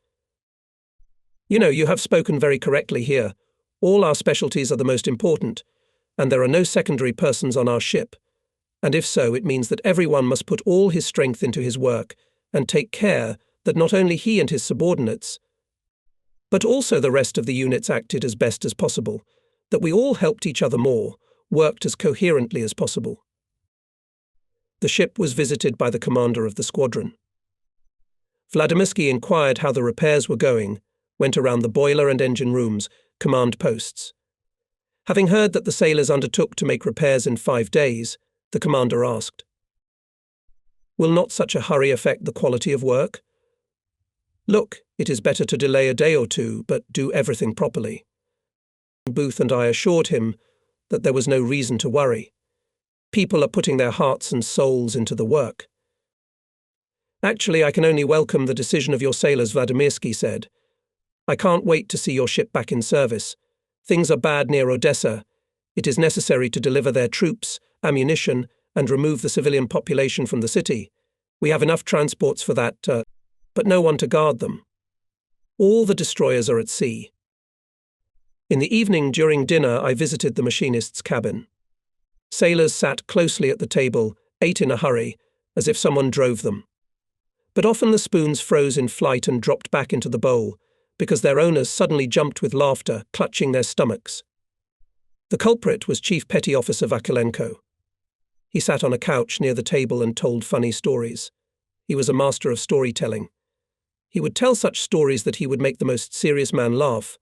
You have spoken very correctly here. All our specialties are the most important, and there are no secondary persons on our ship. And if so, it means that everyone must put all his strength into his work and take care that not only he and his subordinates, but also the rest of the units acted as best as possible, that we all helped each other more, worked as coherently as possible. The ship was visited by the commander of the squadron. Vladimirsky inquired how the repairs were going, went around the boiler and engine rooms, command posts. Having heard that the sailors undertook to make repairs in 5 days, the commander asked, "Will not such a hurry affect the quality of work? Look, it is better to delay a day or two, but do everything properly." Booth and I assured him that there was no reason to worry. People are putting their hearts and souls into the work. "Actually, I can only welcome the decision of your sailors," Vladimirsky said. "I can't wait to see your ship back in service. Things are bad near Odessa. It is necessary to deliver their troops, ammunition, and remove the civilian population from the city. We have enough transports for that, but no one to guard them. All the destroyers are at sea." In the evening during dinner, I visited the machinist's cabin. Sailors sat closely at the table, ate in a hurry, as if someone drove them. But often the spoons froze in flight and dropped back into the bowl, because their owners suddenly jumped with laughter, clutching their stomachs. The culprit was Chief Petty Officer Vakulenko. He sat on a couch near the table and told funny stories. He was a master of storytelling. He would tell such stories that he would make the most serious man laugh.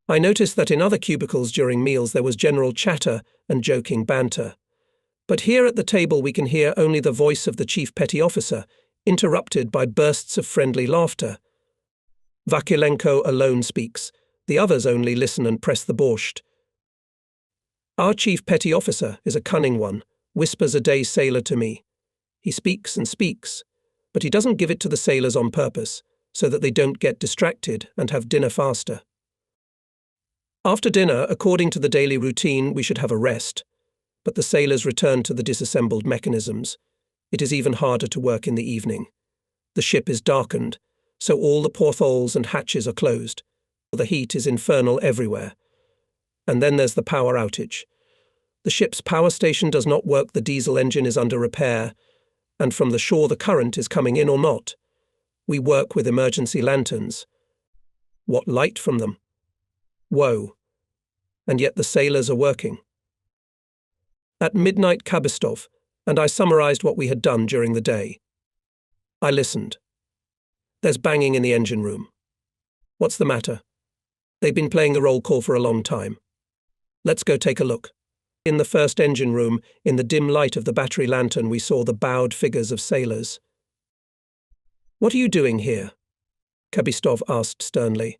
I noticed that in other cubicles during meals there was general chatter and joking banter. But here at the table we can hear only the voice of the Chief Petty Officer, interrupted by bursts of friendly laughter. Vakulenko alone speaks. The others only listen and press the borscht. Our Chief Petty Officer is a cunning one, whispers a day sailor to me. He speaks and speaks, but he doesn't give it to the sailors on purpose, so that they don't get distracted and have dinner faster. After dinner, according to the daily routine, we should have a rest, but the sailors return to the disassembled mechanisms. It is even harder to work in the evening. The ship is darkened, so all the portholes and hatches are closed. The heat is infernal everywhere. And then there's the power outage. The ship's power station does not work, the diesel engine is under repair, and from the shore the current is coming in or not. We work with emergency lanterns. What light from them? Woe. and yet the sailors are working. At midnight, Kabistov, and I summarized what we had done during the day. I listened. There's banging in the engine room. What's the matter? They've been playing the roll call for a long time. Let's go take a look. In the first engine room, in the dim light of the battery lantern, we saw the bowed figures of sailors. What are you doing here? Kabistov asked sternly.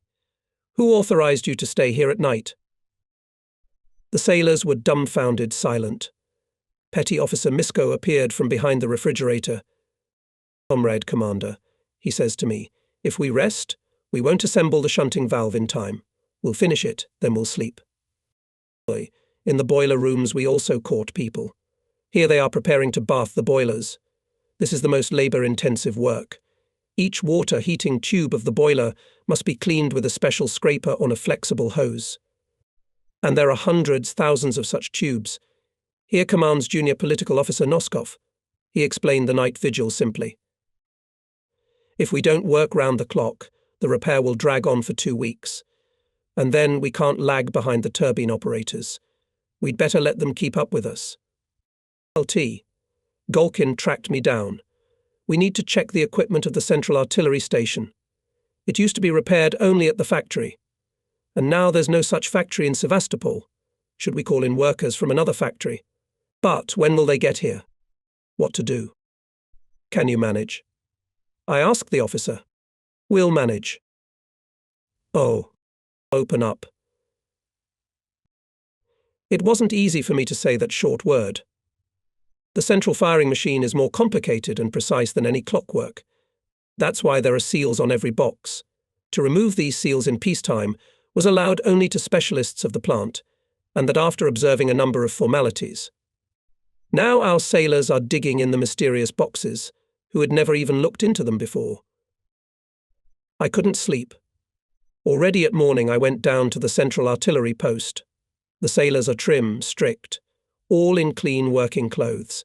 Who authorized you to stay here at night? The sailors were dumbfounded, silent. Petty Officer Misko appeared from behind the refrigerator. Comrade Commander, he says to me, if we rest, we won't assemble the shunting valve in time. We'll finish it, then we'll sleep. In the boiler rooms we also caught people. Here they are preparing to bath the boilers. This is the most labor-intensive work. Each water heating tube of the boiler must be cleaned with a special scraper on a flexible hose. And there are hundreds, thousands of such tubes. Here commands Junior Political Officer Noskov. He explained the night vigil simply. If we don't work round the clock, the repair will drag on for 2 weeks. And then we can't lag behind the turbine operators. We'd better let them keep up with us. LT. Golkin tracked me down. We need to check the equipment of the central artillery station. It used to be repaired only at the factory. And now there's no such factory in Sevastopol. Should we call in workers from another factory? But when will they get here? What to do? Can you manage? I asked the officer. We'll manage. Oh. Open up. It wasn't easy for me to say that short word. The central firing machine is more complicated and precise than any clockwork. That's why there are seals on every box. To remove these seals in peacetime was allowed only to specialists of the plant, and that after observing a number of formalities. Now our sailors are digging in the mysterious boxes, who had never even looked into them before. I couldn't sleep. Already at morning I went down to the central artillery post. The sailors are trim, strict, all in clean working clothes.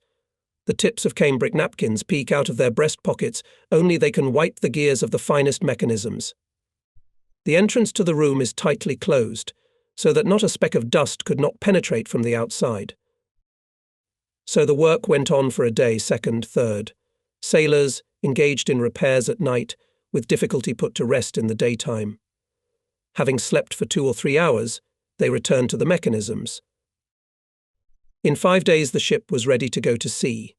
The tips of cambric napkins peek out of their breast pockets, only they can wipe the gears of the finest mechanisms. The entrance to the room is tightly closed, so that not a speck of dust could not penetrate from the outside. So the work went on for a day, second, third. Sailors engaged in repairs at night, with difficulty put to rest in the daytime. Having slept for 2 or 3 hours, they returned to the mechanisms. In 5 days the ship was ready to go to sea.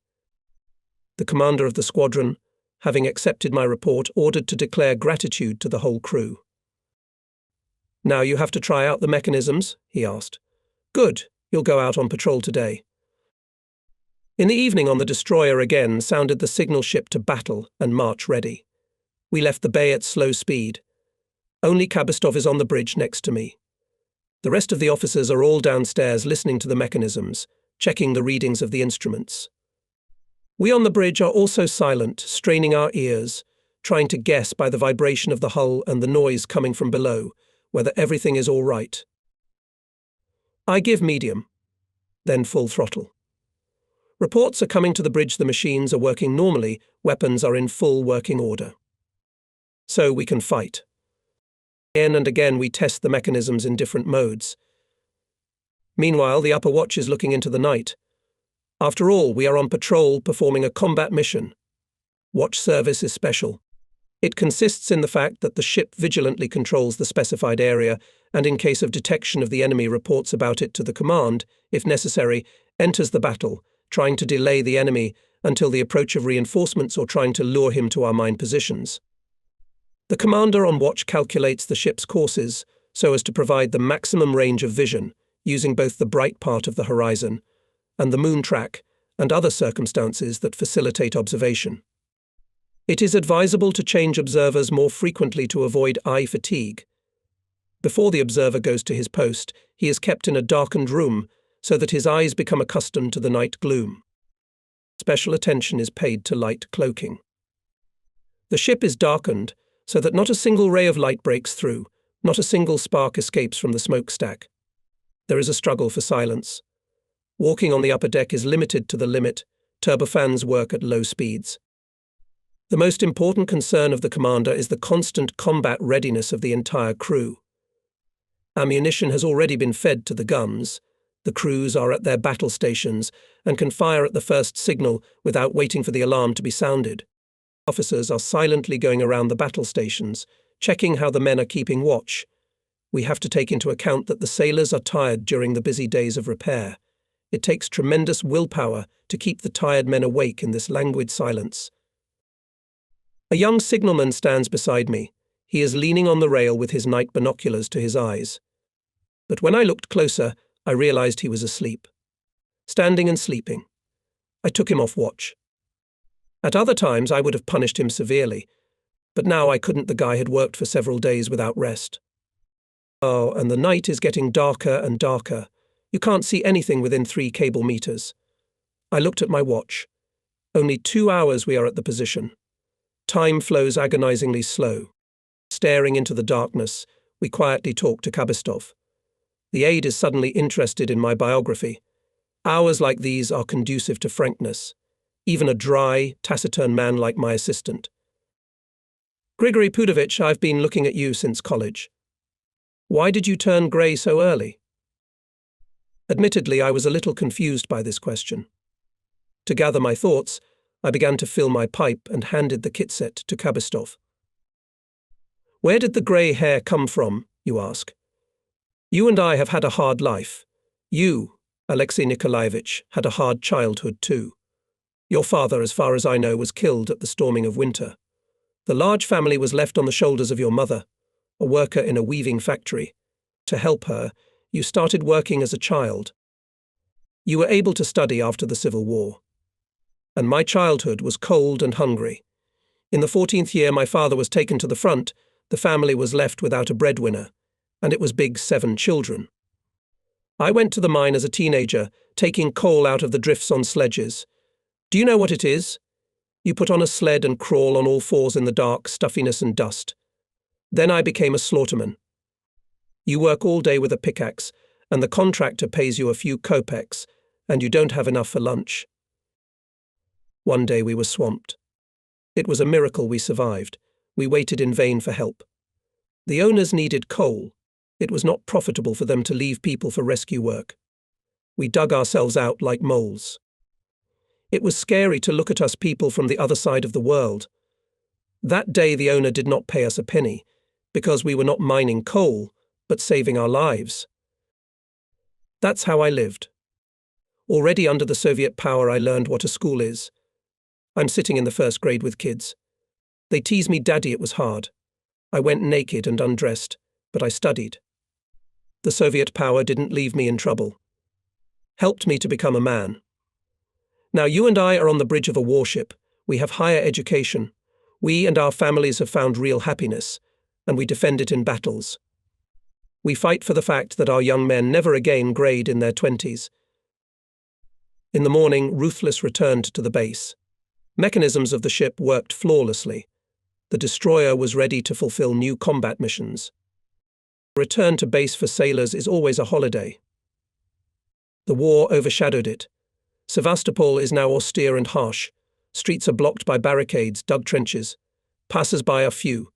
The commander of the squadron, having accepted my report, ordered to declare gratitude to the whole crew. Now you have to try out the mechanisms? He asked. Good, you'll go out on patrol today. In the evening on the destroyer again sounded the signal ship to battle and march ready. We left the bay at slow speed. Only Kabistov is on the bridge next to me. The rest of the officers are all downstairs listening to the mechanisms, checking the readings of the instruments. We on the bridge are also silent, straining our ears, trying to guess by the vibration of the hull and the noise coming from below whether everything is all right. I give medium, then full throttle. Reports are coming to the bridge the machines are working normally, weapons are in full working order. So we can fight. Again and again we test the mechanisms in different modes. Meanwhile, the upper watch is looking into the night. After all, we are on patrol performing a combat mission. Watch service is special. It consists in the fact that the ship vigilantly controls the specified area and in case of detection of the enemy reports about it to the command, if necessary, enters the battle, trying to delay the enemy until the approach of reinforcements or trying to lure him to our mine positions. The commander on watch calculates the ship's courses so as to provide the maximum range of vision, using both the bright part of the horizon and the moon track and other circumstances that facilitate observation. It is advisable to change observers more frequently to avoid eye fatigue. Before the observer goes to his post, he is kept in a darkened room so that his eyes become accustomed to the night gloom. Special attention is paid to light cloaking. The ship is darkened so that not a single ray of light breaks through, not a single spark escapes from the smokestack. There is a struggle for silence. Walking on the upper deck is limited to the limit. Turbofans work at low speeds. The most important concern of the commander is the constant combat readiness of the entire crew. Ammunition has already been fed to the guns. The crews are at their battle stations and can fire at the first signal without waiting for the alarm to be sounded. Officers are silently going around the battle stations, checking how the men are keeping watch. We have to take into account that the sailors are tired during the busy days of repair. It takes tremendous willpower to keep the tired men awake in this languid silence. A young signalman stands beside me. He is leaning on the rail with his night binoculars to his eyes. But when I looked closer, I realized he was asleep. Standing and sleeping. I took him off watch. At other times, I would have punished him severely, but now I couldn't. The guy had worked for several days without rest. Oh, and the night is getting darker and darker. You can't see anything within 3 cable meters. I looked at my watch. Only 2 hours we are at the position. Time flows agonizingly slow. Staring into the darkness, we quietly talk to Kabistov. The aide is suddenly interested in my biography. Hours like these are conducive to frankness. Even a dry, taciturn man like my assistant. Grigory Pudovich, I've been looking at you since college. Why did you turn grey so early? Admittedly, I was a little confused by this question. To gather my thoughts, I began to fill my pipe and handed the kit set to Kabistov. Where did the grey hair come from, you ask? You and I have had a hard life. You, Alexei Nikolaevich, had a hard childhood too. Your father, as far as I know, was killed at the storming of winter. The large family was left on the shoulders of your mother, a worker in a weaving factory. To help her, you started working as a child. You were able to study after the Civil War. And my childhood was cold and hungry. In the 14th year my father was taken to the front, the family was left without a breadwinner, and it was big 7 children. I went to the mine as a teenager, taking coal out of the drifts on sledges. Do you know what it is? You put on a sled and crawl on all fours in the dark, stuffiness and dust. Then I became a slaughterman. You work all day with a pickaxe, and the contractor pays you a few kopecks, and you don't have enough for lunch. One day we were swamped. It was a miracle we survived. We waited in vain for help. The owners needed coal. It was not profitable for them to leave people for rescue work. We dug ourselves out like moles. It was scary to look at us people from the other side of the world. That day the owner did not pay us a penny, because we were not mining coal, but saving our lives. That's how I lived. Already under the Soviet power I learned what a school is. I'm sitting in the 1st grade with kids. They tease me, Daddy, it was hard. I went naked and undressed, but I studied. The Soviet power didn't leave me in trouble. Helped me to become a man. Now you and I are on the bridge of a warship. We have higher education. We and our families have found real happiness, and we defend it in battles. We fight for the fact that our young men never again grade in their 20s. In the morning, Ruthless returned to the base. Mechanisms of the ship worked flawlessly. The destroyer was ready to fulfill new combat missions. Return to base for sailors is always a holiday. The war overshadowed it. Sevastopol is now austere and harsh. Streets are blocked by barricades, dug trenches. Passers-by are few.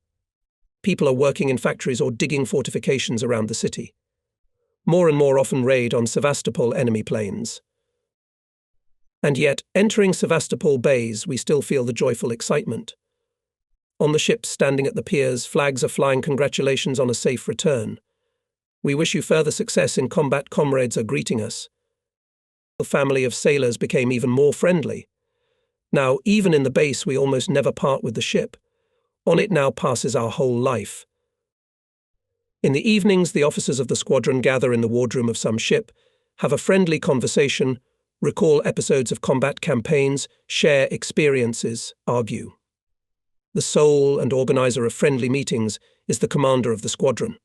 People are working in factories or digging fortifications around the city. More and more often raid on Sevastopol enemy planes. And yet, entering Sevastopol bays, we still feel the joyful excitement. On the ships standing at the piers, flags are flying congratulations on a safe return. We wish you further success in combat, comrades are greeting us. The family of sailors became even more friendly. Now, even in the base, we almost never part with the ship. On it now passes our whole life. In the evenings, the officers of the squadron gather in the wardroom of some ship, have a friendly conversation, recall episodes of combat campaigns, share experiences, argue. The soul and organizer of friendly meetings is the commander of the squadron.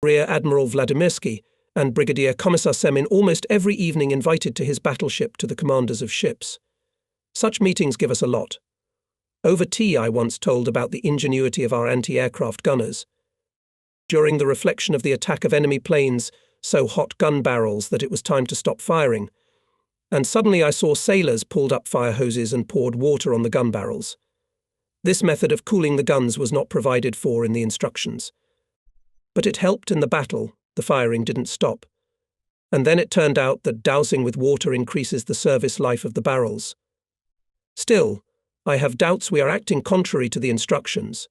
Rear Admiral Vladimirsky and Brigadier Commissar Semin almost every evening invited to his battleship to the commanders of ships. Such meetings give us a lot. Over tea I once told about the ingenuity of our anti-aircraft gunners. During the reflection of the attack of enemy planes, so hot gun barrels that it was time to stop firing, and suddenly I saw sailors pulled up fire hoses and poured water on the gun barrels. This method of cooling the guns was not provided for in the instructions. But it helped in the battle, the firing didn't stop. And then it turned out that dousing with water increases the service life of the barrels. Still, I have doubts we are acting contrary to the instructions.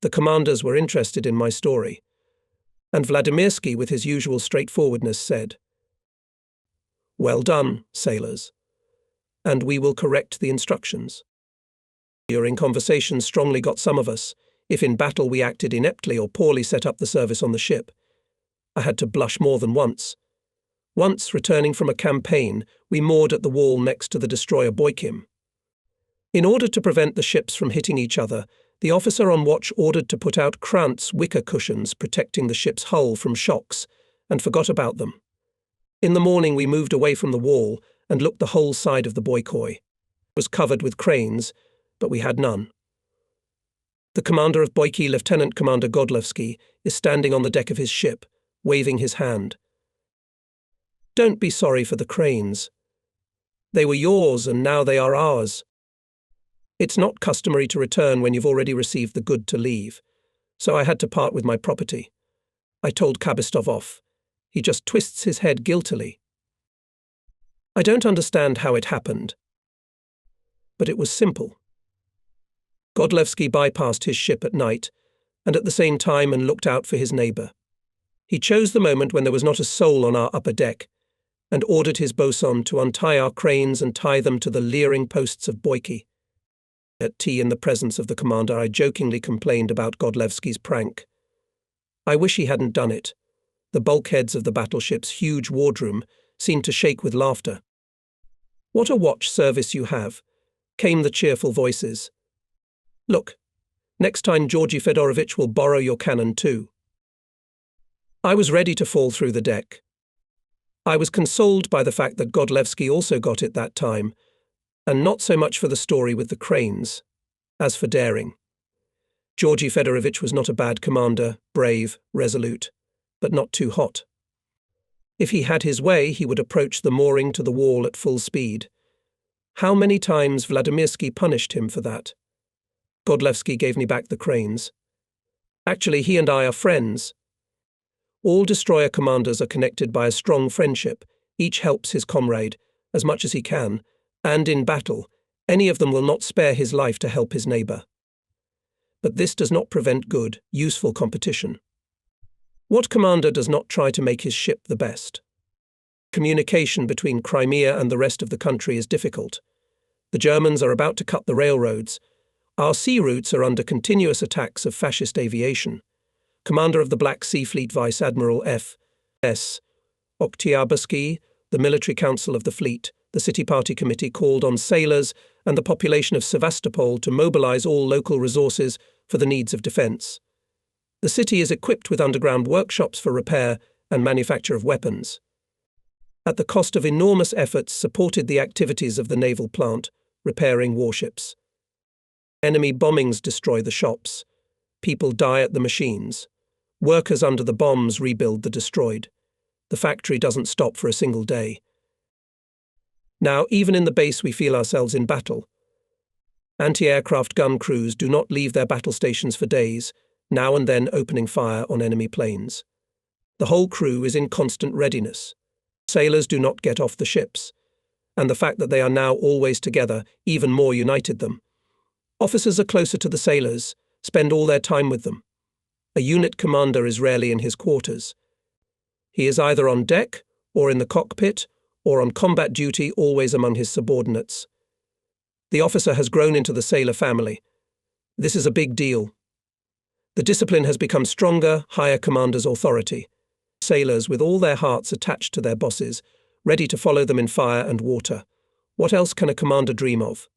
The commanders were interested in my story, and Vladimirsky, with his usual straightforwardness, said, "Well done, sailors, and we will correct the instructions." During conversation strongly got some of us, if in battle we acted ineptly or poorly set up the service on the ship. I had to blush more than once. Once, returning from a campaign, we moored at the wall next to the destroyer Boykim. In order to prevent the ships from hitting each other, the officer on watch ordered to put out Krantz wicker cushions protecting the ship's hull from shocks, and forgot about them. In the morning we moved away from the wall and looked the whole side of the buoy. It was covered with cranes, but we had none. The commander of Boyki, Lieutenant Commander Godlewski, is standing on the deck of his ship, waving his hand. "Don't be sorry for the cranes. They were yours and now they are ours. It's not customary to return when you've already received the good to leave, so I had to part with my property." I told Kabistov off. He just twists his head guiltily. I don't understand how it happened, but it was simple. Godlewski bypassed his ship at night, and at the same time and looked out for his neighbour. He chose the moment when there was not a soul on our upper deck, and ordered his bosun to untie our cranes and tie them to the leering posts of Boyki. At tea in the presence of the commander, I jokingly complained about Godlewski's prank. I wish he hadn't done it. The bulkheads of the battleship's huge wardroom seemed to shake with laughter. "What a watch service you have," came the cheerful voices. "Look, next time Georgy Fedorovitch will borrow your cannon too." I was ready to fall through the deck. I was consoled by the fact that Godlewski also got it that time, and not so much for the story with the cranes, as for daring. Georgy Fedorovitch was not a bad commander, brave, resolute, but not too hot. If he had his way, he would approach the mooring to the wall at full speed. How many times Vladimirsky punished him for that? Godlewski gave me back the cranes. Actually, he and I are friends. All destroyer commanders are connected by a strong friendship. Each helps his comrade as much as he can, and in battle, any of them will not spare his life to help his neighbour. But this does not prevent good, useful competition. What commander does not try to make his ship the best? Communication between Crimea and the rest of the country is difficult. The Germans are about to cut the railroads. Our sea routes are under continuous attacks of fascist aviation. Commander of the Black Sea Fleet Vice Admiral F.S. Oktyabrsky, the Military Council of the Fleet, the City Party Committee called on sailors and the population of Sevastopol to mobilize all local resources for the needs of defense. The city is equipped with underground workshops for repair and manufacture of weapons. At the cost of enormous efforts, supported the activities of the naval plant, repairing warships. Enemy bombings destroy the shops. People die at the machines. Workers under the bombs rebuild the destroyed. The factory doesn't stop for a single day. Now, even in the base we feel ourselves in battle. Anti-aircraft gun crews do not leave their battle stations for days, now and then opening fire on enemy planes. The whole crew is in constant readiness. Sailors do not get off the ships, and the fact that they are now always together even more united them. Officers are closer to the sailors, spend all their time with them. A unit commander is rarely in his quarters. He is either on deck, or in the cockpit, or on combat duty, always among his subordinates. The officer has grown into the sailor family. This is a big deal. The discipline has become stronger, higher commanders' authority. Sailors with all their hearts attached to their bosses, ready to follow them in fire and water. What else can a commander dream of?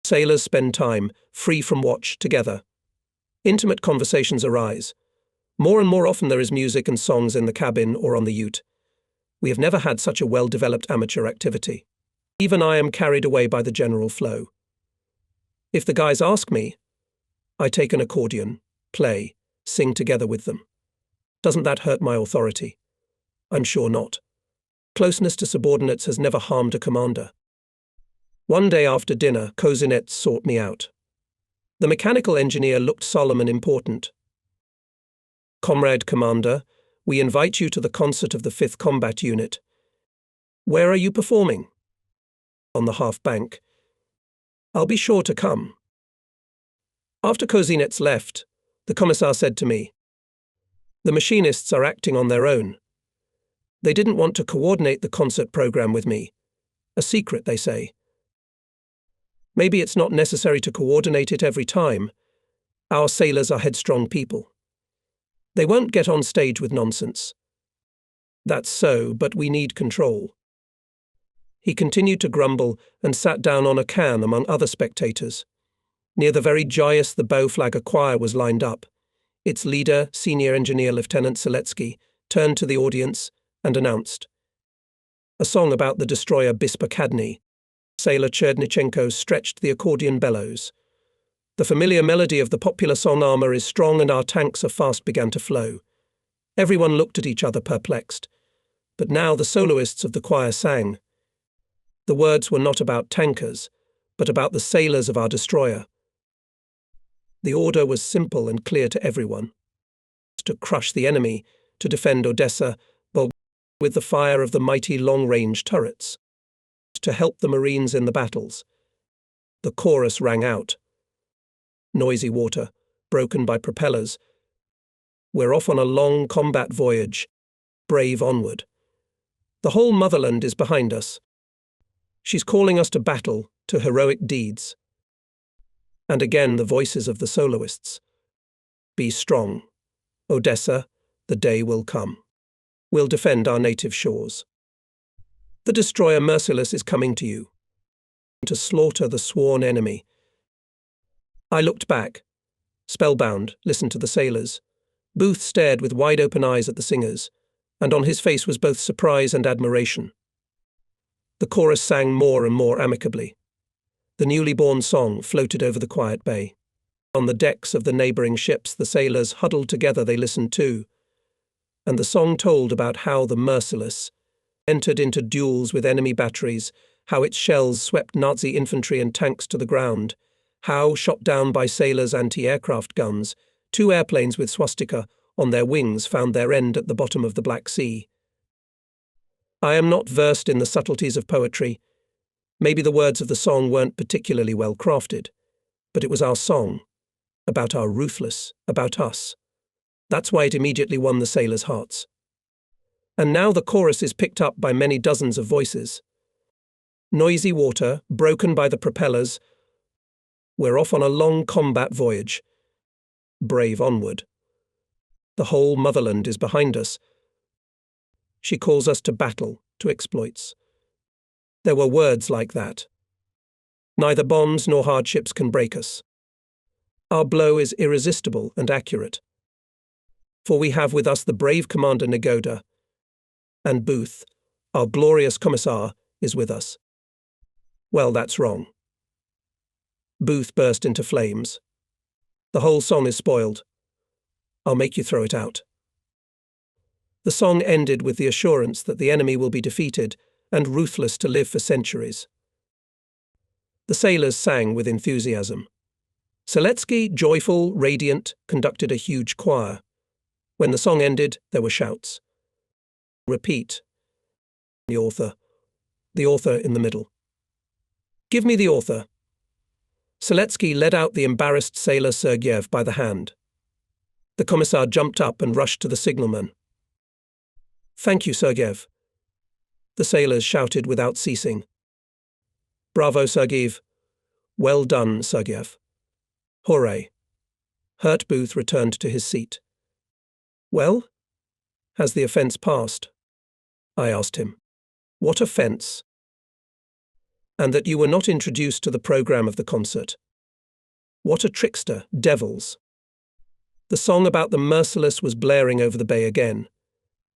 Sailors spend time, free from watch, together. Intimate conversations arise. More and more often there is music and songs in the cabin or on the ute. We have never had such a well-developed amateur activity. Even I am carried away by the general flow. If the guys ask me, I take an accordion, play, sing together with them. Doesn't that hurt my authority? I'm sure not. Closeness to subordinates has never harmed a commander. One day after dinner, Kozinets sought me out. The mechanical engineer looked solemn and important. Comrade Commander, we invite you to the concert of the 5th Combat Unit. Where are you performing? On the half bank. I'll be sure to come. After Kozinets left, the Commissar said to me, the machinists are acting on their own. They didn't want to coordinate the concert program with me. A secret, they say. Maybe it's not necessary to coordinate it every time. Our sailors are headstrong people. They won't get on stage with nonsense. That's so, but we need control. He continued to grumble and sat down on a can among other spectators. Near the very joyous the bow flagger choir was lined up. Its leader, Senior Engineer Lieutenant Seletsky, turned to the audience and announced, a song about the destroyer Bispakadny. Sailor Cherdnichenko stretched the accordion bellows. The familiar melody of the popular song Armour is strong and our tanks are fast began to flow. Everyone looked at each other perplexed. But now the soloists of the choir sang. The words were not about tankers, but about the sailors of our destroyer. The order was simple and clear to everyone. To crush the enemy, to defend Odessa, with the fire of the mighty long-range turrets. To help the Marines in the battles. The chorus rang out. Noisy water, broken by propellers. We're off on a long combat voyage. Brave onward. The whole motherland is behind us. She's calling us to battle, to heroic deeds. And again the voices of the soloists. Be strong. Odessa, the day will come. We'll defend our native shores. The destroyer Merciless is coming to you. To slaughter the sworn enemy. I looked back. Spellbound, listened to the sailors. Booth stared with wide-open eyes at the singers, and on his face was both surprise and admiration. The chorus sang more and more amicably. The newly born song floated over the quiet bay. On the decks of the neighbouring ships, the sailors huddled together they listened too, and the song told about how the Merciless entered into duels with enemy batteries, how its shells swept Nazi infantry and tanks to the ground, how, shot down by sailors' anti-aircraft guns, 2 airplanes with swastika on their wings found their end at the bottom of the Black Sea. I am not versed in the subtleties of poetry. Maybe the words of the song weren't particularly well crafted, but it was our song, about our ruthless, about us. That's why it immediately won the sailors' hearts. And now the chorus is picked up by many dozens of voices. Noisy water, broken by the propellers. We're off on a long combat voyage. Brave onward. The whole motherland is behind us. She calls us to battle, to exploits. There were words like that. Neither bombs nor hardships can break us. Our blow is irresistible and accurate. For we have with us the brave Commander Negoda, and Booth, our glorious Commissar, is with us. Well, that's wrong. Booth burst into flames. The whole song is spoiled. I'll make you throw it out. The song ended with the assurance that the enemy will be defeated and ruthless to live for centuries. The sailors sang with enthusiasm. Seletsky, joyful, radiant, conducted a huge choir. When the song ended, there were shouts. Repeat. The author in the middle. Give me the author. Seletsky led out the embarrassed sailor Sergeyev by the hand. The Commissar jumped up and rushed to the signalman. Thank you, Sergeyev. The sailors shouted without ceasing. Bravo, Sergeyev. Well done, Sergeyev. Hooray. Hurt Booth returned to his seat. Well, has the offence passed? I asked him. What offence? And that you were not introduced to the programme of the concert. What a trickster, devils. The song about the Merciless was blaring over the bay again.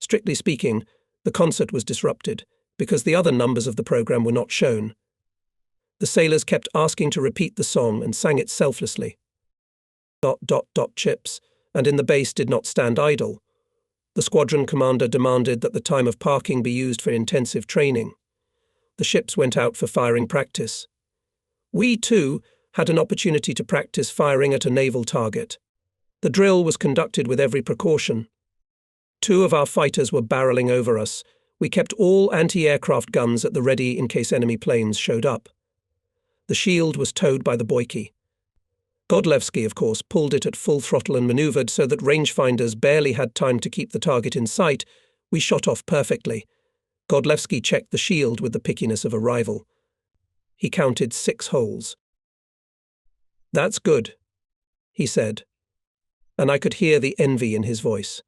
Strictly speaking, the concert was disrupted, because the other numbers of the programme were not shown. The sailors kept asking to repeat the song and sang it selflessly. ... chips, and in the base did not stand idle. The squadron commander demanded that the time of parking be used for intensive training. The ships went out for firing practice. We, too, had an opportunity to practice firing at a naval target. The drill was conducted with every precaution. 2 of our fighters were barreling over us. We kept all anti-aircraft guns at the ready in case enemy planes showed up. The shield was towed by the Boyki. Godlewski, of course, pulled it at full throttle and maneuvered so that rangefinders barely had time to keep the target in sight. We shot off perfectly. Godlewski checked the shield with the pickiness of a rival. He counted 6 holes. "That's good," he said, and I could hear the envy in his voice.